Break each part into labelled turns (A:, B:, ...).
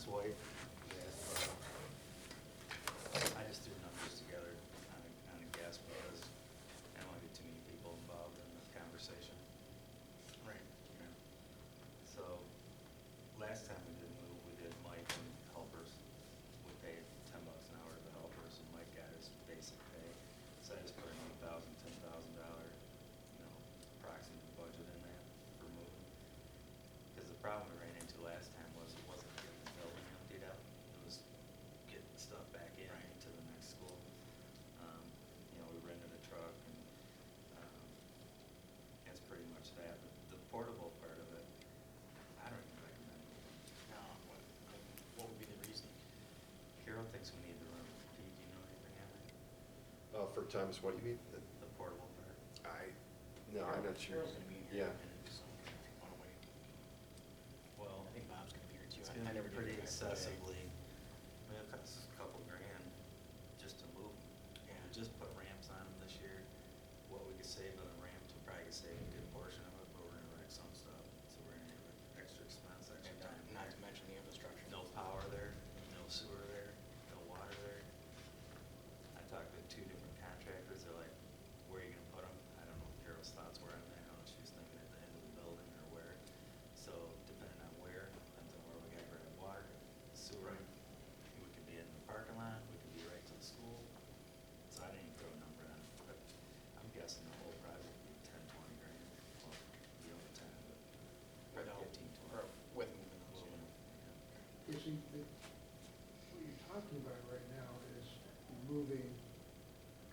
A: Thomas White. Yes. I just threw numbers together on a guess because I don't want to get too many people involved in this conversation.
B: Right.
A: Yeah. So, last time we did move, we did Mike and helpers. We paid $10 an hour to the helpers, and Mike got his basic pay. So I just put an $8,000, $10,000, approximate budget in that for moving. Because the problem we ran into last time was it wasn't getting the building emptied out. It was getting stuff back in into the next school. We rented a truck and that's pretty much that. But the portable part of it, I don't even recommend moving.
B: No, what would be the reason?
A: Carol thinks we need to run. Pete, do you know anything on it?
C: For Thomas, what do you mean?
A: The portable part?
C: No, I'm not sure.
B: Carol's gonna be here.
C: Yeah.
B: So, why don't we?
A: Well,
B: I think Bob's gonna be here too.
A: it's
B: I
A: gonna
B: never
A: be
B: do
A: pretty
B: the guys today.
A: excessively, it costs us a couple grand just to move.
B: Yeah.
A: We just put ramps on them this year. What we could save on the ramps, we probably could save a good portion of it, but we're gonna wreck some stuff. So we're gonna have extra expense, extra
B: And
A: time.
B: not
A: there.
B: to mention the infrastructure.
A: No power there, no sewer there, no water there. I talked with 2 different contractors, they're like, where are you gonna put them? I don't know what Carol's thoughts were on that, I don't know if she was thinking at the end of the building or where. So depending on where, depends on where we gotta grab water, sewer. We could be in the parking lot, we could be right to the school. So I didn't even throw a number on it, but I'm guessing the whole project would be 10, 20 grand. Well, be over 10, but
B: Without-
A: 15, 20.
B: or with moving those.
A: Well,
B: Yeah.
D: You see, what you're talking about right now is moving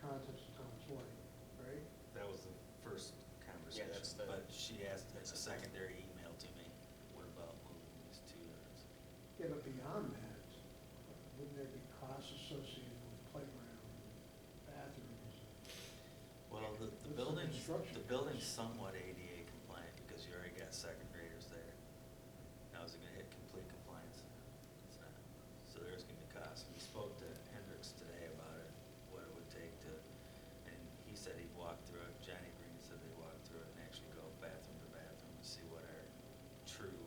D: contents of Thomas White, right?
A: That was the first conversation,
B: that's the-
A: but she asked, it's a secondary email to me, what about moving these 2 units?
D: Yeah, but beyond that, wouldn't there be costs associated with playground, bathrooms?
A: Well, the
D: What's the
A: building's,
D: construction
A: the building's
D: cost?
A: somewhat ADA compliant because you already got 2nd graders there. Now, is it gonna hit complete compliance? It's not. So there's gonna be costs. We spoke to Hendricks today about it, what it would take to, and he said he'd walk through it, Johnny Green said they'd walk through it and actually go bathroom to bathroom to see what our true,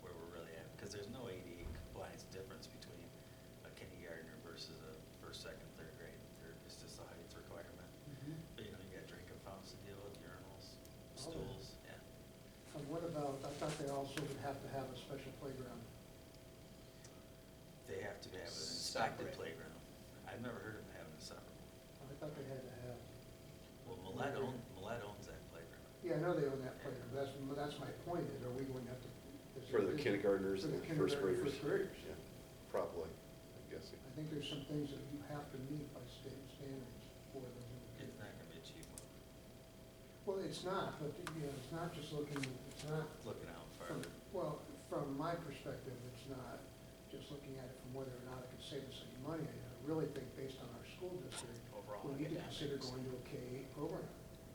A: where we're really at. Because there's no ADA compliance difference between a kindergartner versus a 1st, 2nd, 3rd grade. It's just a height requirement.
D: Mhm.
A: But you got drinking fountains to deal with, urinals,
D: Oh.
A: stools, yeah.
D: And what about, I thought they also would have to have a special playground.
A: They have to have an inspected
B: Separate.
A: playground. I've never heard of having a separate.
D: I thought they had to have,
A: Well, Millette owns that playground.
D: yeah, I know they own that playground, that's my point, is are we going to have to? is
C: For
D: it-
C: the
D: is it-
C: kindergartners
D: for the
C: and first
D: kindergarten,
C: graders.
D: First graders.
C: Yeah, probably, I'm guessing.
D: I think there's some things that you have to meet by state standards for those.
A: It's not gonna be a cheap one.
D: Well, it's not, but, it's not just looking, it's not,
A: Looking out
D: from,
A: farther.
D: well, from my perspective, it's not just looking at it from whether or not it can save us any money. I really think based on our school district,
B: Overall
D: we need to
B: academics.
D: consider going to a K-8 program,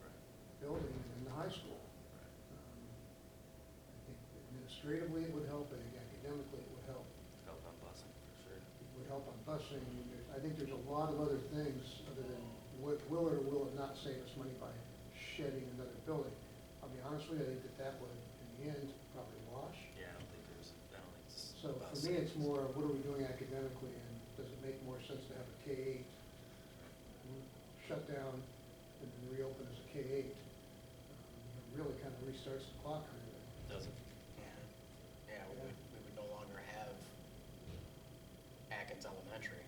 A: Right,
D: building in the high school.
A: right.
D: I think administratively it would help, I think academically it would help.
A: Help on busing, for sure.
D: It would help on busing. I think there's a lot of other things other than will it or will it not save us money by shedding another building. I'll be honest with you, I think that would, in the end, probably wash.
A: Yeah, I don't think it's
D: So
A: about
D: for me, it's
A: savings.
D: more of what are we doing academically, and does it make more sense to have a K-8 shut down and then reopen as a K-8? It really kind of restarts the clock kind of thing.
A: Doesn't,
B: Yeah, we would no longer have Atkins Elementary,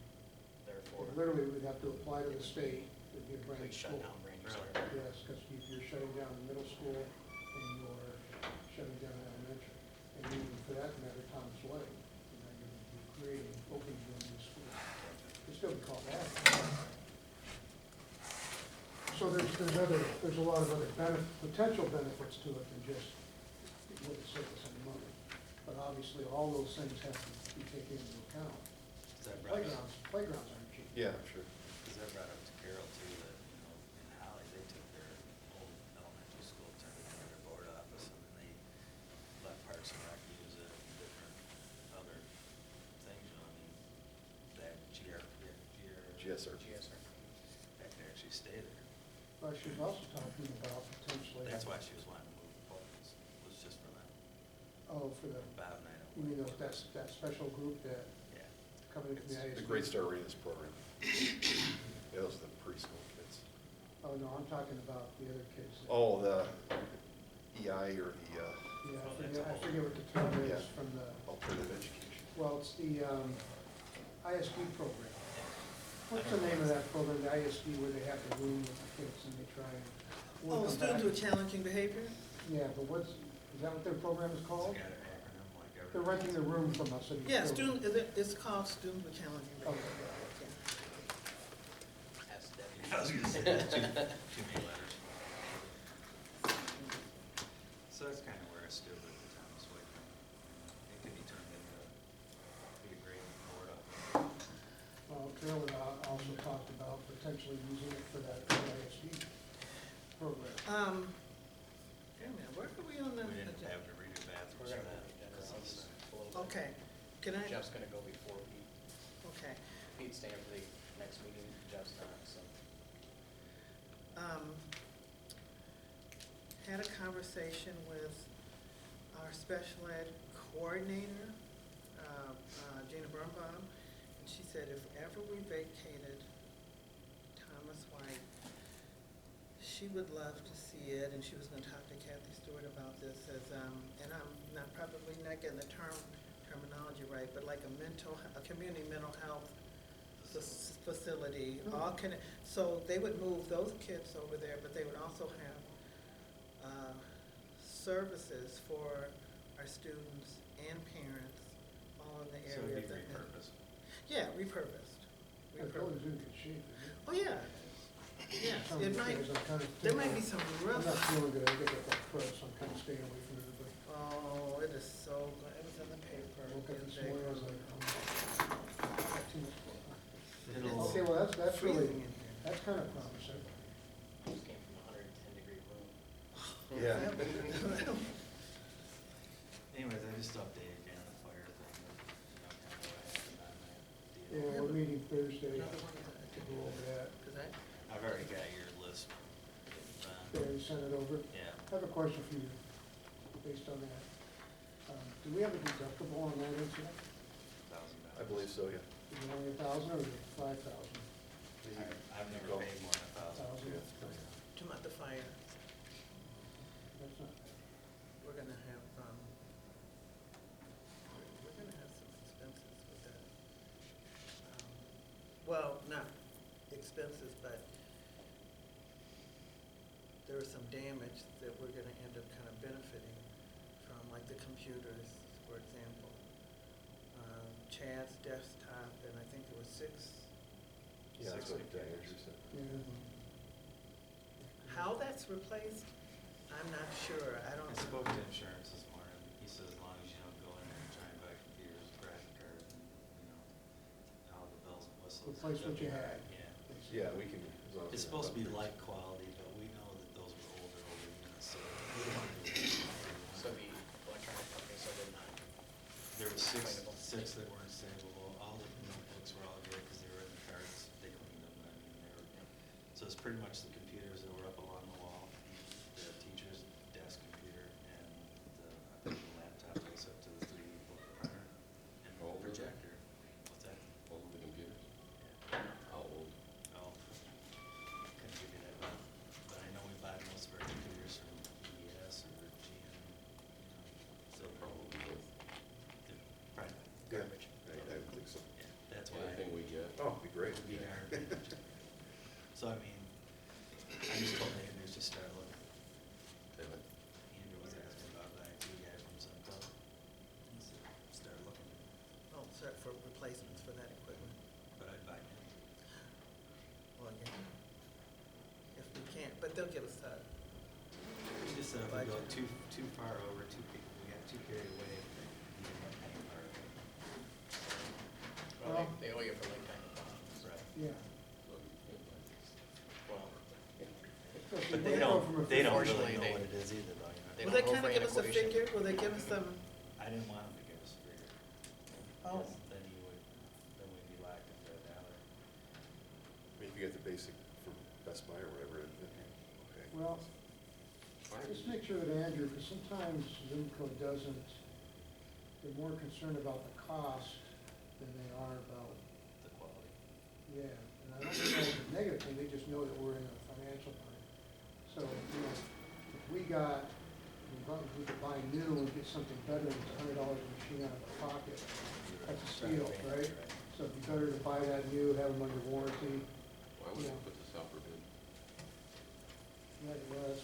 B: therefore.
D: Literally, we'd have to apply to the state, it'd be a brand new
B: Complete
D: school.
B: shutdown, brand new
A: Really?
B: start.
D: Yes, because you're shutting down the middle school and you're shutting down elementary. And even for that matter, Thomas White, you're creating, opening a new school. It's still be called that. So there's a lot of other potential benefits to it than just would it save us any money. But obviously, all those things have to be taken into account.
A: is that brought up,
D: Playgrounds aren't cheap.
C: Yeah, I'm sure.
A: is that brought up to Carol too, that, in Holly, they took their old elementary school, turned it into their board office, and then they let Parks and Rec use it, and different other things, that
C: GSR.
A: that can actually stay there.
D: But she was also talking about potentially.
A: That's why she was wanting to move the buildings, was just for that.
D: Oh, for the,
A: Bob and I don't
D: You mean that special group that
A: Yeah.
D: coming from the ISD?
C: The Great Star Arenas program. Yeah, those are the preschool kids.
D: Oh, no, I'm talking about the other kids.
C: Oh, the EI or the
D: Yeah, I forget what the term is
C: Yeah.
D: from the,
C: alternative education.
D: well, it's the ISD program. What's the name of that program, the ISD, where they have the room with the kids and they try and work
E: Oh,
D: them
E: students
D: back?
E: with challenging behavior?
D: Yeah, but is that what their program is
A: It's
D: called?
A: got an acronym like everything.
D: They're renting the room from us. and
E: Yeah,
D: so-
E: it's called Students with Challenging
D: Okay.
E: Behavior.
B: Ask Debbie.
A: I was gonna say, that's too many letters. So that's kind of where I stood with the Thomas White thing. It could be turned into, be a great board up.
D: Well, Carolyn also talked about potentially using it for that ISD program.
E: Wait a minute, where are we on the?
A: We didn't have to redo bathrooms
B: We're
A: for
B: gonna
A: that.
B: move the agenda
A: because
B: around
A: it's,
B: just a little bit.
E: Okay, can I?
B: Jeff's gonna go before Pete.
E: Okay.
B: Pete's staying for the next meeting, Jeff's not, so.
E: Had a conversation with our special ed coordinator, Gina Birnbaum, and she said if ever we vacated Thomas White, she would love to see it, and she was gonna talk to Kathy Stewart about this as, and I'm probably not getting the terminology right, but like a community mental health facility, all so they would move those kids over there, but they would also have services for our students and parents all in the
A: so
E: area.
A: it'd be
E: that-
A: repurposed.
E: Yeah, repurposed.
D: That building's in good shape, isn't it?
E: Oh, yeah, yeah,
D: Some of
E: it
D: the
E: might,
D: things I'm kind of
E: there might be
D: feeling-
E: some
D: I'm
E: rough.
D: not feeling good, I get that crud, so I'm kind of staying away from everybody.
E: Oh, it is so good, it was in the paper.
D: I woke up
E: the
D: this
E: other day.
D: morning, I was like, I got too much going on.
A: It'll-
D: Okay, well, that's really,
E: Freezing in here.
D: that's kind of promising.
B: Just came from a 110-degree room.
C: Yeah.
A: Anyways, I just updated you on the fire thing, kind of what happened on that deal.
D: Yeah, we're meeting Thursday
E: Another one
D: to go over that.
E: Cause
A: I've already got your list.
D: Yeah, you sent it over.
A: Yeah.
D: I have a question for you, based on that. Do we have a deductible on that incident?
A: $1,000.
C: I believe so, yeah.
D: Is it only 1,000 or is it 5,000?
A: I've never paid more than 1,000.
D: 1,000?
E: to about the fire,
D: That's not bad.
E: we're gonna have some expenses with that. Well, not expenses, but there is some damage that we're gonna end up kind of benefiting from, like the computers, for example. Chad's desktop, and I think it was six.
C: Yeah, that's what
A: computers.
C: Andrew said.
D: Yeah.
E: How that's replaced, I'm not sure, I don't.
A: I spoke to insurance this morning. He says as long as you don't go in there and try and buy computers, graphic cards, and, all the bells and whistles.
D: Replace what you
A: that'd be
D: had.
A: all right, Yeah.
D: basically.
C: Yeah, we can, as long as.
A: It's
C: they're
A: supposed to be
C: not
A: light
C: updates.
A: quality, but we know that those were older units, so we don't want to do it.
B: So the electronic company said they're not.
A: There were
B: Cleanable.
A: six that weren't savable. All the notebooks were all good because they were in the cards. They cleaned them. I mean, they were, so it's pretty much the computers that were up along the wall, the teacher's desk computer, and I think the laptop hooks up to the 3D printer and the
C: All of them?
A: projector. What's that?
C: All of the computers?
A: Yeah.
C: How old?
A: Oh, couldn't give you that, but I know we buy most of our computers from ES or GM, so
C: Probably both.
A: they're probably
C: Yeah,
A: garbage.
C: I would think so.
A: Yeah, that's why.
C: Anything we get. Oh, it'd be great.
A: Would be our advantage. So I mean, I just told Andrew to start looking. Andrew was asking about the IT guy from Sunco. He said, start looking,
E: Oh, sorry, for replacements for that equipment.
A: but I'd buy him.
E: Well, yeah. If we can't, but they'll give us that.
A: He just said if we go
E: Budget.
A: too far over, we got too carried away, he didn't want to pay part of it.
B: Well, they owe you for lifetime bonds.
A: Right.
D: Yeah.
B: Well,
A: But they don't really
B: Unfortunately,
A: know
B: they-
A: what it is either, though,
B: they
E: Will
B: don't
E: they
B: know
E: kind of
B: for
E: give us a
B: antiquation.
E: figure? Will they give us some?
A: I didn't want him to give us a figure.
E: Oh.
A: Because then we'd be locked into a dollar.
C: I mean, if you get the basic from Best Buy or whatever, okay.
D: Well, just make sure that Andrew, because sometimes Zimco doesn't they're more concerned about the cost than they are about,
A: The quality.
D: yeah. And I don't know if it's a negative thing, they just know that we're in a financial bind. So, you know, if we could buy new and get something better than $100 a machine out of our pocket, that's a steal, right? So it'd be better to buy that new, have them under warranty.
C: Why would you put this out for bid?
D: Yeah, well,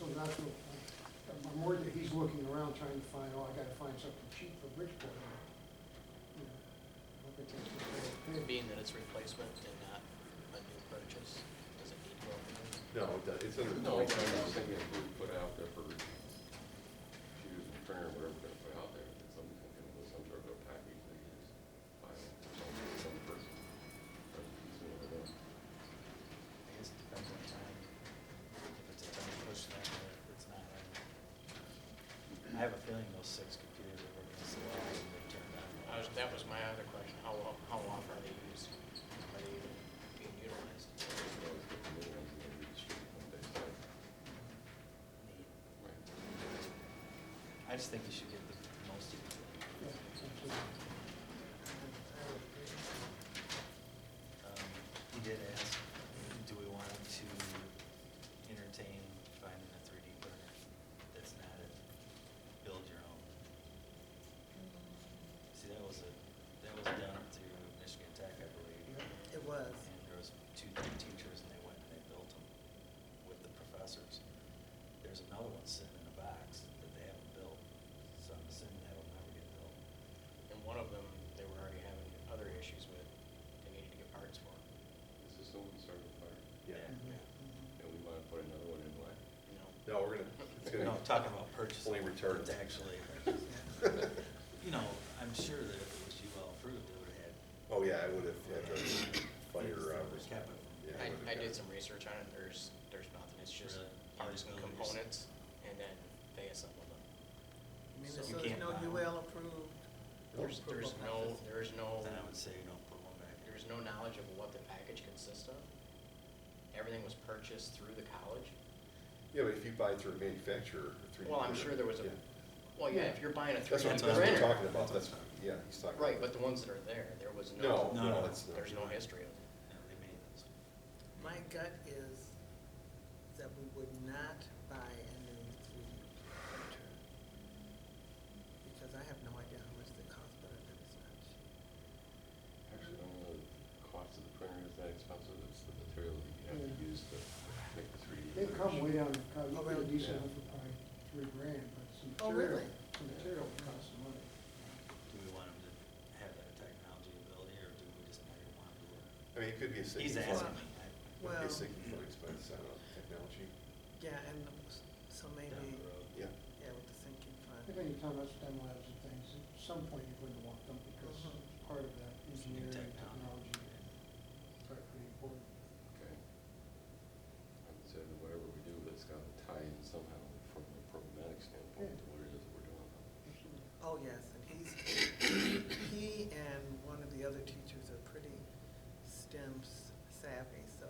D: I'm worried that he's looking around trying to find, I gotta find something cheap for Bridgeport. You know, I don't think that's what they'll pay.
B: Being that it's replacement and not a new purchase, does it need to go up there?
C: No, it's under.
F: No, but I'm just thinking if we put it out there for shoes and printer, whatever we're gonna put out there, that somebody's gonna come with some sort of a package they can just buy it for some person. Or consumer with them.
A: I guess it depends on time. If it's a time push thing or if it's not. I have a feeling those 6 computers that we're gonna see all of them turned on.
B: That was my other question, how often are they used? Are they even being utilized?
F: So we always get the new ones and then we distribute them based on.
A: Neat.
F: Right.
A: I just think you should get the most of it.
D: Yeah, absolutely.
A: He did ask, do we want to entertain finding a 3D printer that's not a build your own? See, that was done through Michigan Tech, I believe.
E: It was.
A: And there was 2 teachers and they went and they built them with the professors. There's another one sitting in a box that they haven't built, so I'm assuming that'll never get built.
B: And one of them, they were already having other issues with, they needed to get parts for.
F: Is this the one that started with fire?
C: Yeah.
F: And we wanna put another one in what?
B: You know,
C: No, we're gonna, it's
A: No,
C: gonna.
A: I'm talking about purchasing.
C: Only return.
A: It's actually, you know, I'm sure that if it was UL approved, it would have had.
C: Oh, yeah, I would have had the fire,
A: Kept it.
C: yeah.
B: I
C: would've
B: did
C: got-
B: some research on it, there's nothing, it's just
A: Really?
B: parts and
A: Builders.
B: components, and then they assemble them.
E: I mean,
B: So
E: so
A: you
E: there's
A: can't
E: no
A: buy them.
E: UL approved.
B: There's no,
A: Then I would say don't put one back there.
B: there's no knowledge of what the package consists of. Everything was purchased through the college.
C: Yeah, but if you buy through a manufacturer, a 3D
B: Well, I'm
C: printer,
B: sure there was a,
C: yeah.
B: well, yeah, if you're buying a
C: That's
B: 3D
C: what we're
B: printer.
C: talking about, that's, yeah, he's talking.
B: Right,
C: about-
B: but the ones that are there was
C: No,
A: No,
C: no,
A: no.
C: that's not.
B: there's no history of it.
A: No, they made those.
E: My gut is that we would not buy a new 3D printer. Because I have no idea how much they cost, but I bet it's not cheap.
F: Actually, I don't know, the cost of the printer is that expensive, it's the material that you have to
D: Yeah.
F: use to make the 3D.
D: They come way down, you
E: Oh,
D: get a
E: really?
D: decent
F: Yeah.
D: one for probably $3,000, but some
E: Oh,
D: material,
E: really?
D: some material costs some money.
A: Do we want them to have that technology ability, or do we just not even want to do it?
C: I mean, it could be a
A: He's
C: single.
A: asking me.
C: Could be a
E: Well-
C: single expense, I don't know, technology,
E: Yeah, and so maybe,
A: Down the road.
C: yeah.
E: yeah, with the sinking
D: I
E: fund.
D: think when you talk about STEM labs and things, at some point you're going to want them because
E: Mhm.
D: it's part of that engineering,
A: technology.
D: technology, it's pretty important.
F: Okay. I would say that whatever we do, it's gotta tie in somehow from a programmatic standpoint to what it is that we're doing.
D: Absolutely.
E: Oh, yes, and he and one of the other teachers are pretty STEM savvy, so,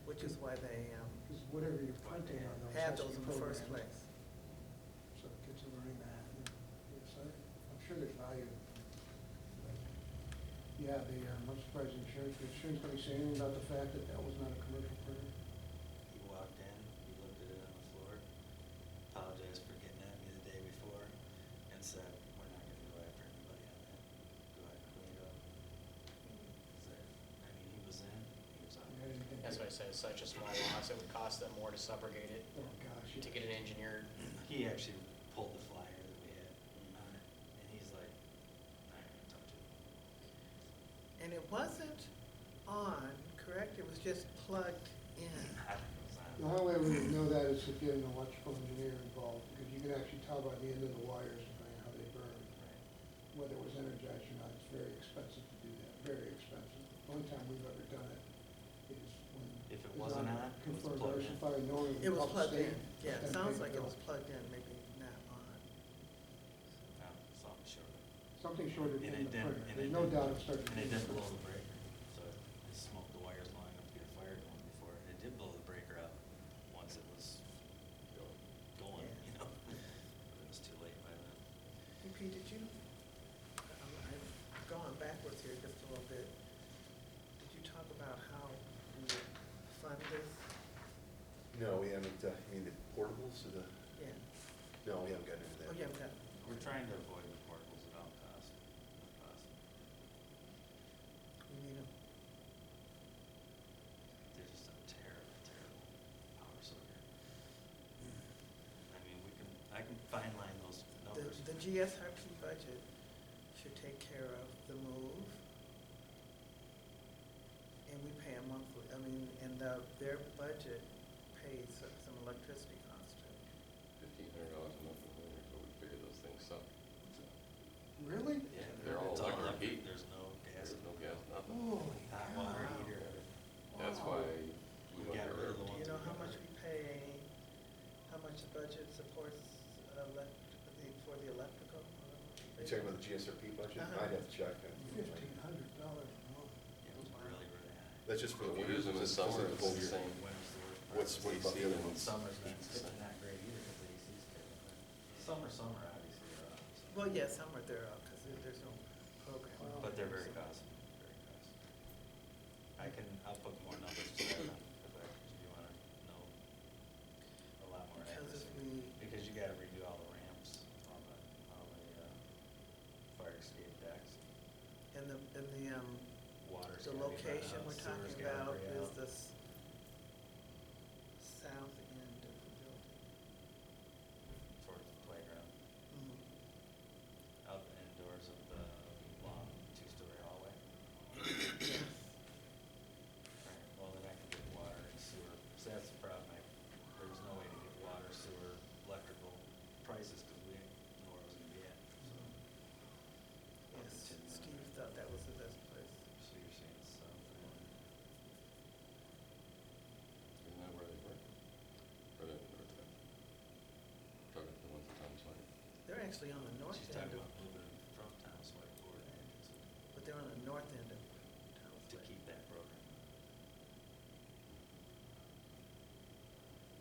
E: which is why they,
D: Because whatever you're printing on those
E: had
D: has to
E: those
D: be
E: in the first
D: programmed.
E: place.
D: So kids are learning that, and, yes, I'm sure there's value. But, yeah, I'm surprised the insurance company say anything about the fact that that was not a commercial printer.
A: He walked in, he looked at it on the floor, apologized for getting at me the day before, and said, we're not gonna go after anybody on that. Go ahead and clean it up. So, I mean, he was in, he was out.
D: I didn't think
B: That's why I
D: that-
B: said it's such a small loss, it would cost them more to subrogate it,
D: Oh, gosh.
B: to get it engineered.
A: He actually pulled the flyer that we had on it, and he's like, not gonna touch it.
E: And it wasn't on, correct? It was just plugged in.
A: I think it was on.
D: The only way we would know that is to get an electrical engineer involved, because you can actually tell by the end of the wires, depending on how they burn,
A: Right.
D: whether it was energized or not. It's very expensive to do that, very expensive. The only time we've ever done it is when.
A: If it
D: it's
A: wasn't on, it was
D: confirmed
A: plugged in.
D: arson fire, knowing
E: It was
D: public
E: plugged in,
D: safety,
E: yeah,
D: then
E: it sounds
D: pay the
E: like it
D: bill.
E: was plugged in, maybe not on.
A: No, something short of.
D: Something short of
A: And
D: getting
A: it
D: the
A: didn't,
D: printer.
A: and
D: There's
A: it
D: no
A: didn't-
D: doubt it started.
A: And it didn't blow the breaker, so it smoked the wires long enough to get a fire going before, and it did blow the breaker out once it was going,
E: Yeah.
A: you know? But it was too late by then.
E: Hey, Pete, did you talk about how we would fund this?
C: No, we haven't, you mean the portables or the,
E: Yeah.
C: no, we haven't gotten into that.
E: Oh, you haven't got,
A: We're trying to avoid the portables at all costs, if possible.
E: we need them.
A: They're just a terrible, terrible power sucker. I mean, I can fine line those numbers.
E: The GSRP budget should take care of the move. And we pay a monthly, I mean, and their budget pays some electricity costs too.
F: $1,500 a month in the winter, so we figure those things suck.
D: Really?
A: Yeah,
F: They're all
A: it's
F: electric heat.
A: There's no gas.
F: There's no gas, nothing.
D: Holy
A: Hot water
E: cow.
A: heater.
F: That's
E: Wow.
F: why
A: We
F: we went
A: got
F: to
A: rid of the
E: Do
A: ones
E: you know
A: we
E: how
A: got
E: much
A: rid
E: we
A: of.
E: pay, how much the budget supports for the electrical?
C: You talking about the GSRP budget?
E: Uh-huh.
C: I'd have to check.
D: $1,500 a month.
A: Yeah, it was really, really high.
C: That's just for the
F: If you
C: winter.
F: use them in
C: is it
F: summer,
C: the
F: it's
C: whole
F: the
C: year?
F: same.
A: Winter's the worst part.
C: What's- what about the other
F: AC
C: ones?
A: Summer's not,
F: Heat's the
A: it's
F: same.
A: not great either, because the AC's terrible. Summer, obviously, they're off. so.
E: Well, yeah, summer they're out, because there's no program.
D: Wow.
A: But they're very costly, very costly. I'll put more numbers to that, if you wanna know a lot more
E: Because if
A: accuracy.
E: we,
A: Because you gotta redo all the ramps, all the fire escape decks,
E: and the,
A: water's
E: the
A: gotta be run
E: location
A: out,
E: we're
A: sewer's
E: talking
A: gotta
E: about
A: be
E: is
A: out.
E: the south end of the building.
A: Towards the playground,
E: Mhm.
A: out the indoors of the long two-story hallway. Right, well, then I can get water and sewer, so that's the problem, there was no way to get water, sewer, electrical prices, because we didn't know where it was gonna be at, so. I'll
E: Yes,
A: continue on
E: Steve
A: that.
E: thought that was the best place.
A: So you're saying south end.
F: Isn't that where they were? Or the north end? Talking the ones that Thomas White.
E: They're actually on the north
A: She's
E: end
A: talking
E: of,
A: about moving from Thomas White Board to Atkinson
E: but they're on the north end of town.
A: to keep that program.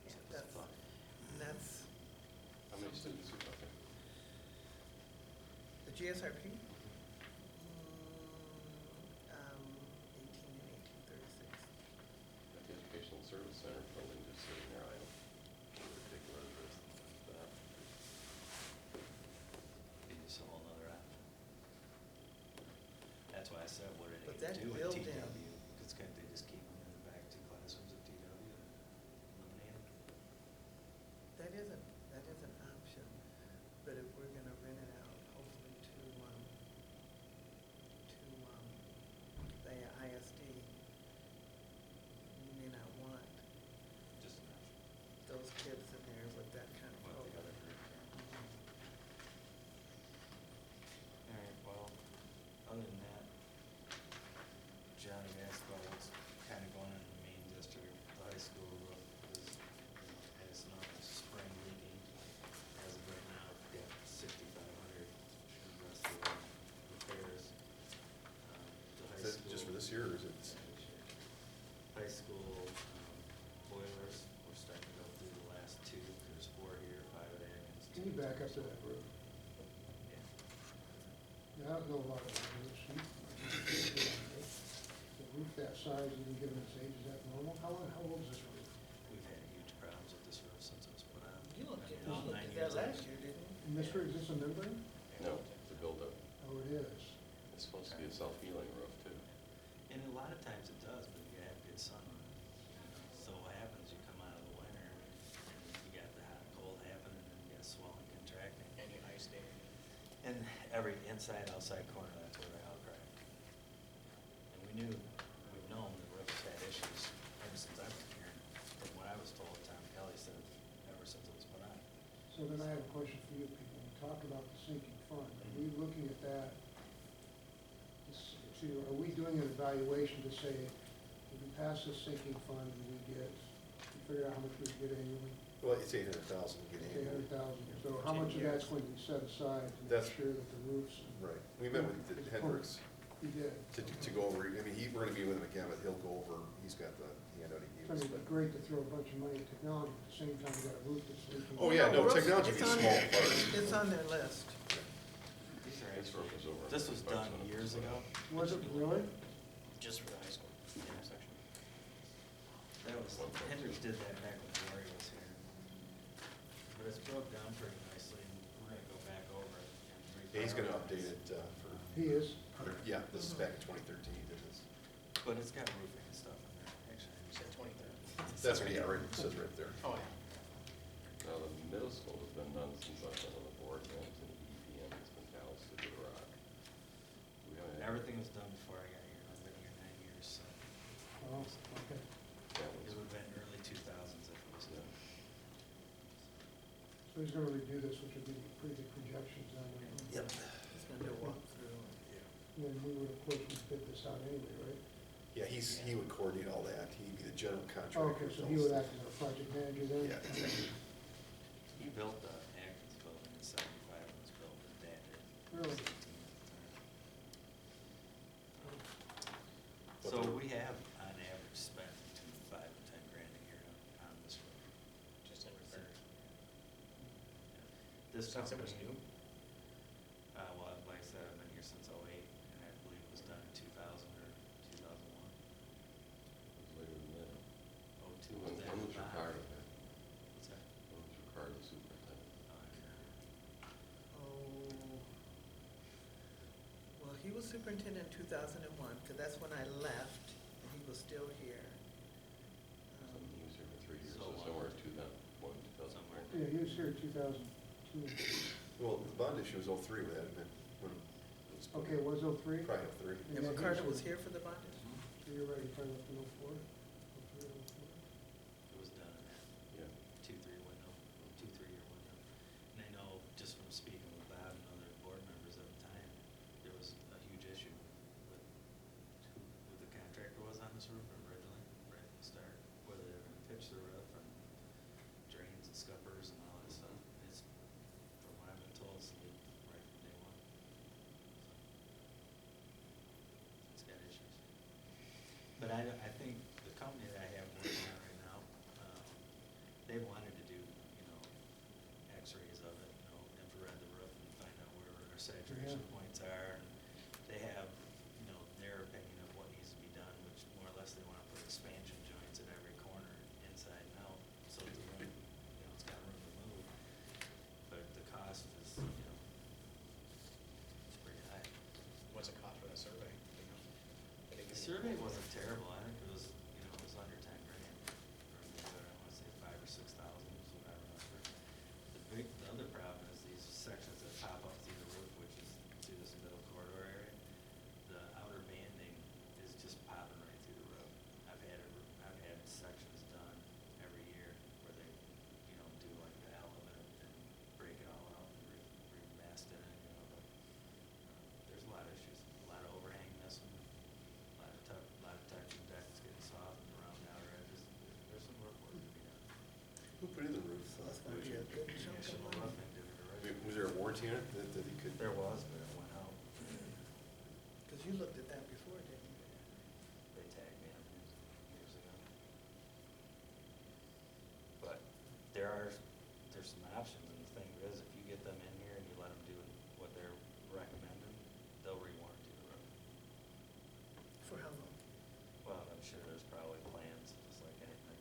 E: Yeah,
A: So it's
E: that's,
A: fun.
E: and that's
F: How many students are talking?
E: the GSRP. 18 and 1836.
F: At the Educational Service Center building just sitting there idle. Ridiculous, that.
A: Be just a whole nother option. That's why I said, what are
E: But
A: they
E: that
A: gonna do at
E: building-
A: TW? Because can't they just keep them in the back two classrooms at TW and eliminate them?
E: That is an option, but if we're gonna rent it out, hopefully to the ISD, we may not want
A: Just an option.
E: those kids in there with that kind of
A: What the
E: program.
A: other group can. All right, well, other than that, Johnny asked about what's kind of going on in the main district. The high school roof has no spring leaking. As of right now, we got 6,500. The rest of the repairs. The high
C: Is that
A: school.
C: just for this year, or is it?
A: High school boilers, we're starting to go through the last two. There's 4 here, 5 at Atkins.
D: Can you back up to that roof?
A: Yeah.
D: Yeah, I don't know a lot about roofs. The roof that size, even given its age, is that normal? How old is this roof?
A: We've had huge problems with this roof since it was put on.
E: You looked
A: I
E: at,
A: mean, all
E: you
A: 9
E: looked at
A: years
E: that
A: old.
E: last year, didn't you?
D: And this roof, is this a membrane?
F: No, it's a buildup.
D: Oh, it is.
F: It's supposed to be a self-healing roof too.
A: And a lot of times it does, but you have good sun on it. So what happens, you come out of the winter and you got the hot, cold happening and you got swelling, contracting.
B: And you ice day.
A: And every inside, outside corner, that's where the house cracked. And we've known the roof's had issues ever since I've been here. From what I was told, Tom Kelly said, ever since it was put on.
D: So then I have a question for you people. We talk about the sinking fund. Are we looking at that? Are we doing an evaluation to say, if we pass this sinking fund and we figure out how much we get annually?
C: Well, it's 800,000 getting in.
D: 800,000. So how much of that's going to be set aside to make
C: That's-
D: sure that the roofs?
C: Right. We met with
D: It's
C: Hendricks
D: We did.
C: to go over, I mean, we're gonna be with him again, but he'll go over, he's got the handout he
D: So
C: gave us.
D: it'd be great to throw a bunch of money at technology, at the same time we got a roof that's leaking.
C: Oh, yeah, no,
E: Roof-
C: technology
E: it's
C: is
E: on
C: small
E: there.
C: part.
E: It's on their list.
A: These are
F: This roof is over.
A: This was done
F: $100
A: years ago.
D: Was it really?
B: Just for the high school.
A: Yeah. was, Hendricks did that back when Lori was here. But it's broke down pretty nicely, and we're gonna go back over it. And
C: Yeah, he's gonna update
A: reprioritize.
C: it for,
D: He is?
C: yeah, this is back in 2013, he did this.
A: But it's got roofing and stuff in there, actually.
B: You said 23rd.
C: That's what, yeah, right, it says right there.
B: Oh, yeah.
F: Now, the middle school has been done since I've been on the board, and it's an EPM, it's been callous to the rock. We haven't had-
A: Everything was done before I got here, I've been here 9 years, so.
D: Oh, okay.
F: That
A: It
F: was,
A: would've been early 2000s if it was done.
D: So he's gonna redo this, which would be pretty good projections on it.
A: Yep.
E: He's gonna do a walkthrough.
D: And then we would, of course, would bid this out anyway, right?
C: Yeah, he would coordinate all that, he'd be the general
D: Oh,
C: contractor.
D: okay, so
C: for
D: he
C: all
D: would
C: stuff.
D: act as our project manager then?
C: Yeah, exactly.
A: He built the Atkins building in 75, it was built with Dad did.
D: Really?
A: He was 18 at the time.
C: But
A: So
C: the-
A: we have, on average, spent between 5 and 10 grand a year on this roof.
B: Just in repair.
A: This
B: Since it was
A: company,
B: new?
A: well, like I said, I've been here since '08, and I believe it was done in 2000 or 2001.
F: it was later than that.
A: '02
F: When
A: was that.
F: when was your card of that?
A: What's that?
F: When was your card of superintendent?
E: Oh, well, he was superintendent in 2001, because that's when I left, and he was still here.
F: So
E: Um,
F: he was here for 3 years,
A: So
F: so
A: long.
F: somewhere 2001, 2004.
A: Somewhere.
D: Yeah, he was here in 2002.
C: Well, the bond issue was 03 with that, and when it was.
D: Okay, it was 03?
C: Probably 03.
E: And McCarter was here for the bond issue?
D: So you're right, you're probably looking 04? 03, 04?
A: It was done in that
F: Yeah.
A: 2-3 window, 2-3 year window. And I know, just from speaking with Bob and other board members at the time, there was a huge issue with who the contractor was on this roof originally, right at the start, whether they were gonna pitch the roof and drains and scuppers and all that stuff. It's, from what I've been told, it's leaked right from day one. So it's got issues. But I think the company that I have working on right now, they wanted to do, x-rays of it, infrared the roof and find out where our saturation
D: Yeah.
A: points are. And they have, their opinion of what needs to be done, which more or less they wanna put expansion joints in every corner, inside and out, so the room, it's got room to move. But the cost is, it's pretty high.
B: What's it cost for that survey? Do you know? Did it
A: The
B: give you-
A: survey wasn't terrible, I think it was, it was under 10 grand, or maybe, I wanna say 5 or 6,000 is what I remember. The other problem is these sections that pop up through the roof, which is through this middle corridor area, the outer banding is just popping right through the roof. I've had sections done every year where they, do like the element and break it all out and remast it, but, there's a lot of issues, a lot of overhang missing, a lot of touching decks getting soft and around the outer edges. There's some work to be done.
C: Who put in the roof?
E: So that's gonna be a good chunk of
A: National
E: money.
A: Roofing did it
C: I
A: already.
C: mean, was there a warranty on it that he could?
A: There was, but it went out.
E: Because you looked at that before, didn't you?
A: They tagged me on it years ago. But there's some options, and the thing is, if you get them in here and you let them do what they're recommending, they'll re-warranty the roof.
E: For how long?
A: Well, I'm sure there's probably plans, just like anything.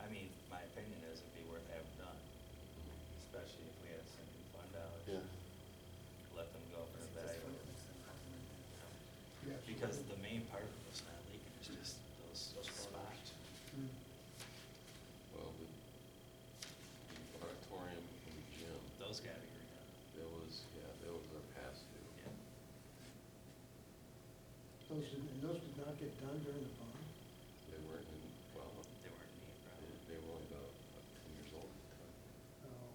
A: I mean, my opinion is it'd be worth having done, especially if we had a sinking fund dollars.
C: Yeah.
A: Let them go for the value.
D: Yes.
A: Because the main part of it's not leaking, it's just those spots.
D: Mm.
F: Well, the auditorium and the gym,
A: Those gotta be redone.
F: that was our past due.
A: Yeah.
D: Those did not get done during the bond?
F: They weren't in, well,
A: They weren't neat, probably.
F: they were only about 10 years old at the time.
D: Oh,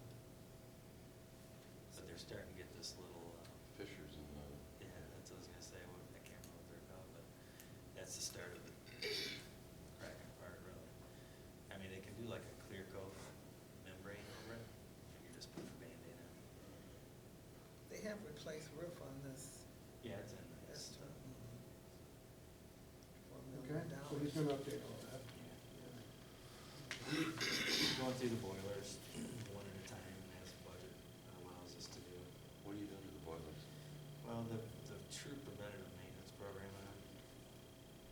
A: But they're starting to get this little,
F: Fishers and,
A: yeah, that's what I was gonna say, I can't remember what they're called, but that's the start of it cracking apart, really. I mean, they can do like a clear coat membrane over it, and you just put the Band-Aid on.
E: They have replaced roof on this
A: Yeah, it's in there.
E: estimate. $4
D: okay,
E: million.
D: so he's gonna update all that.
A: Going through the boilers, one at a time, as the budget allows us to do.
F: what are you doing to the boilers?
A: Well, the true preventative maintenance program on,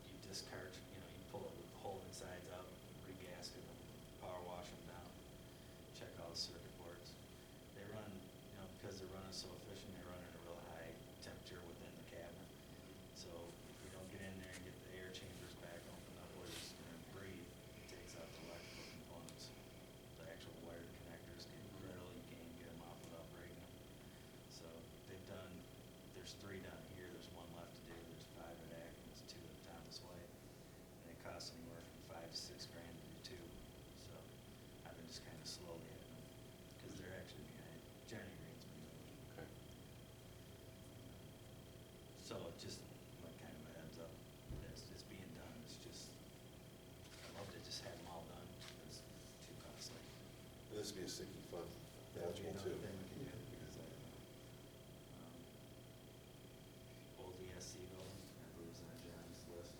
A: you discard, you pull a hole in
C: sinking fund
A: That would be
C: eligible
A: another
C: too.
A: thing we can do, because old ESC building, I believe is on John's list.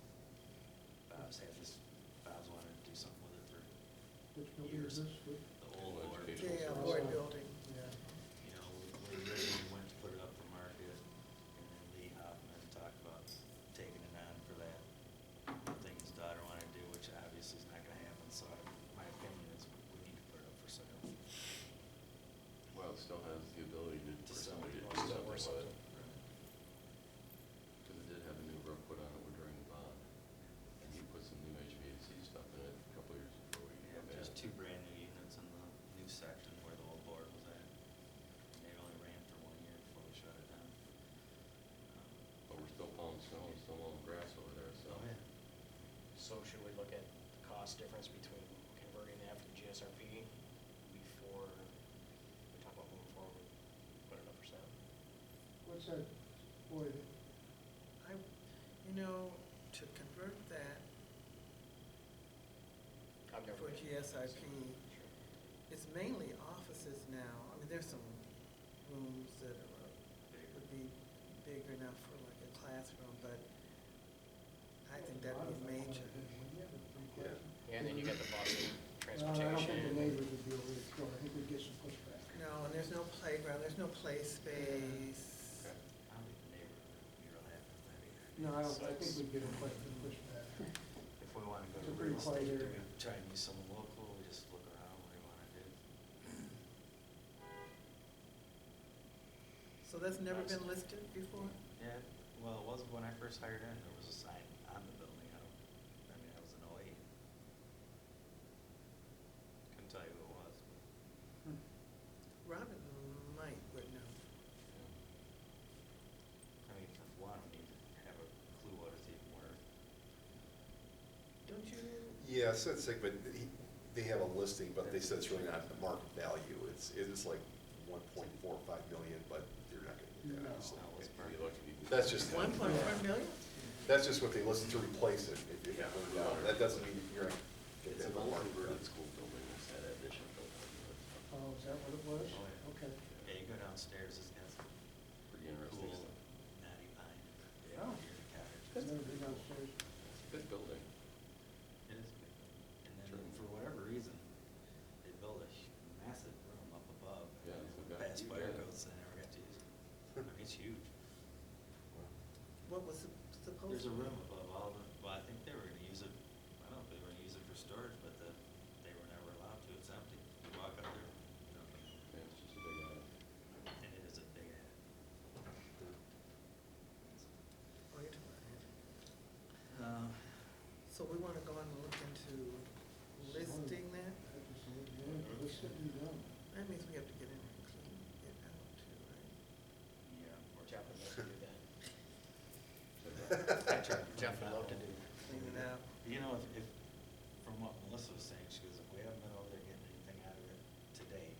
A: Bob's wanted to do something with it for
D: Which building
A: years.
D: is this? Which-
A: The old board.
F: Educational
E: The
F: services.
E: board building.
D: Yeah.
A: You know, we originally went to put it up for market, and then Lee Hoffman talked about taking it on for that thing his daughter wanted to do, which obviously is not gonna happen, so my opinion is we need to put it up for sale.
F: Well, it still has the ability to,
A: To
F: for
A: sell
F: somebody to
A: it.
F: do
B: Still
F: something
B: worth
F: with it.
B: something.
F: Because it did have a new roof put on it during the bond. And he put some new HVAC stuff in it a couple years before we
A: Yeah,
F: got
A: there's
F: back.
A: 2 brand new units in the new section where the old board was at. And they only ran for 1 year before we shut it down.
F: But we're still plowing snow and still mowing grass over there, so.
A: Oh, yeah.
B: So should we look at the cost difference between converting that from GSRP before we talk about moving forward, put it up for sale?
D: What's that, boy,
E: To convert that
B: I've never
E: for
B: been.
E: GSIP,
B: Sure.
E: it's mainly offices now. I mean, there's some rooms that would be big enough for like a classroom, but I think that'd be major.
B: Yeah, and then you got the bus and
D: Well, I don't think the
B: transportation.
D: neighbors would be able to go, I think we'd get some pushback.
E: No, and there's no playground, there's no play space.
F: Okay.
A: I don't think the neighbor would be real happy with that either.
D: No, I think we'd get a quite a pushback.
A: If we wanna go
D: It's
A: to
D: a pretty
A: real
D: quiet
A: estate, do
D: area.
A: we try and use someone local, we just look around, what do you wanna do?
E: So that's never been listed before?
A: Yeah, well, it wasn't when I first hired in, there was a sign on the building, I mean, that was in '08. Couldn't tell you who it was, but.
E: Robin might, would know.
A: I mean, for one, we need to have a clue what it's even worth.
E: Don't you?
C: Yeah, so it's like, but they have a listing, but they said it's really not the market value. It is like 1.45 million, but you're not gonna get that,
D: No.
C: obviously.
A: No, it's
F: Be lucky to get
C: That's just.
E: 1.4 million?
C: That's just what they listed to replace it, if you
F: Yeah.
C: put it down. That doesn't mean you're not gonna
F: It's
C: get
F: an
C: that
F: old
C: market
F: converted
C: value.
F: school building, it's that addition built onto it.
D: Oh, is that what it was?
A: Oh, yeah.
D: Okay.
A: Yeah, you go downstairs, it's got some
F: Pretty interesting
A: cool
F: stuff.
A: natty pine,
D: Oh.
A: cottages.
D: I've never been downstairs.
F: It's a good building.
A: It is good. And then
F: Sure.
A: for whatever reason, they built a massive room up above.
F: Yeah, it's a
A: Past
F: huge
A: fire
F: area.
A: codes, they never got to use it. I mean, it's huge.
E: What was supposed
A: There's
E: to
A: a
E: be?
A: room above all the, well, I think they were gonna use it, I don't know if they were gonna use it for storage, but they were never allowed to, it's empty. You walk up there, nothing,
F: Yeah, it's just a big attic.
A: and it is a big attic.
E: Oh, you're talking about it. So we wanna go and look into listing that?
D: I just said, yeah, let's sit and down.
E: That means we have to get in and clean it out too, right?
A: Yeah.
B: Or Jeff would love to do that.
A: I tried
B: Jeff would love to do.
E: Clean it out.
A: You know, if, from what Melissa was saying, she goes, if we haven't been over there getting anything out of it to date,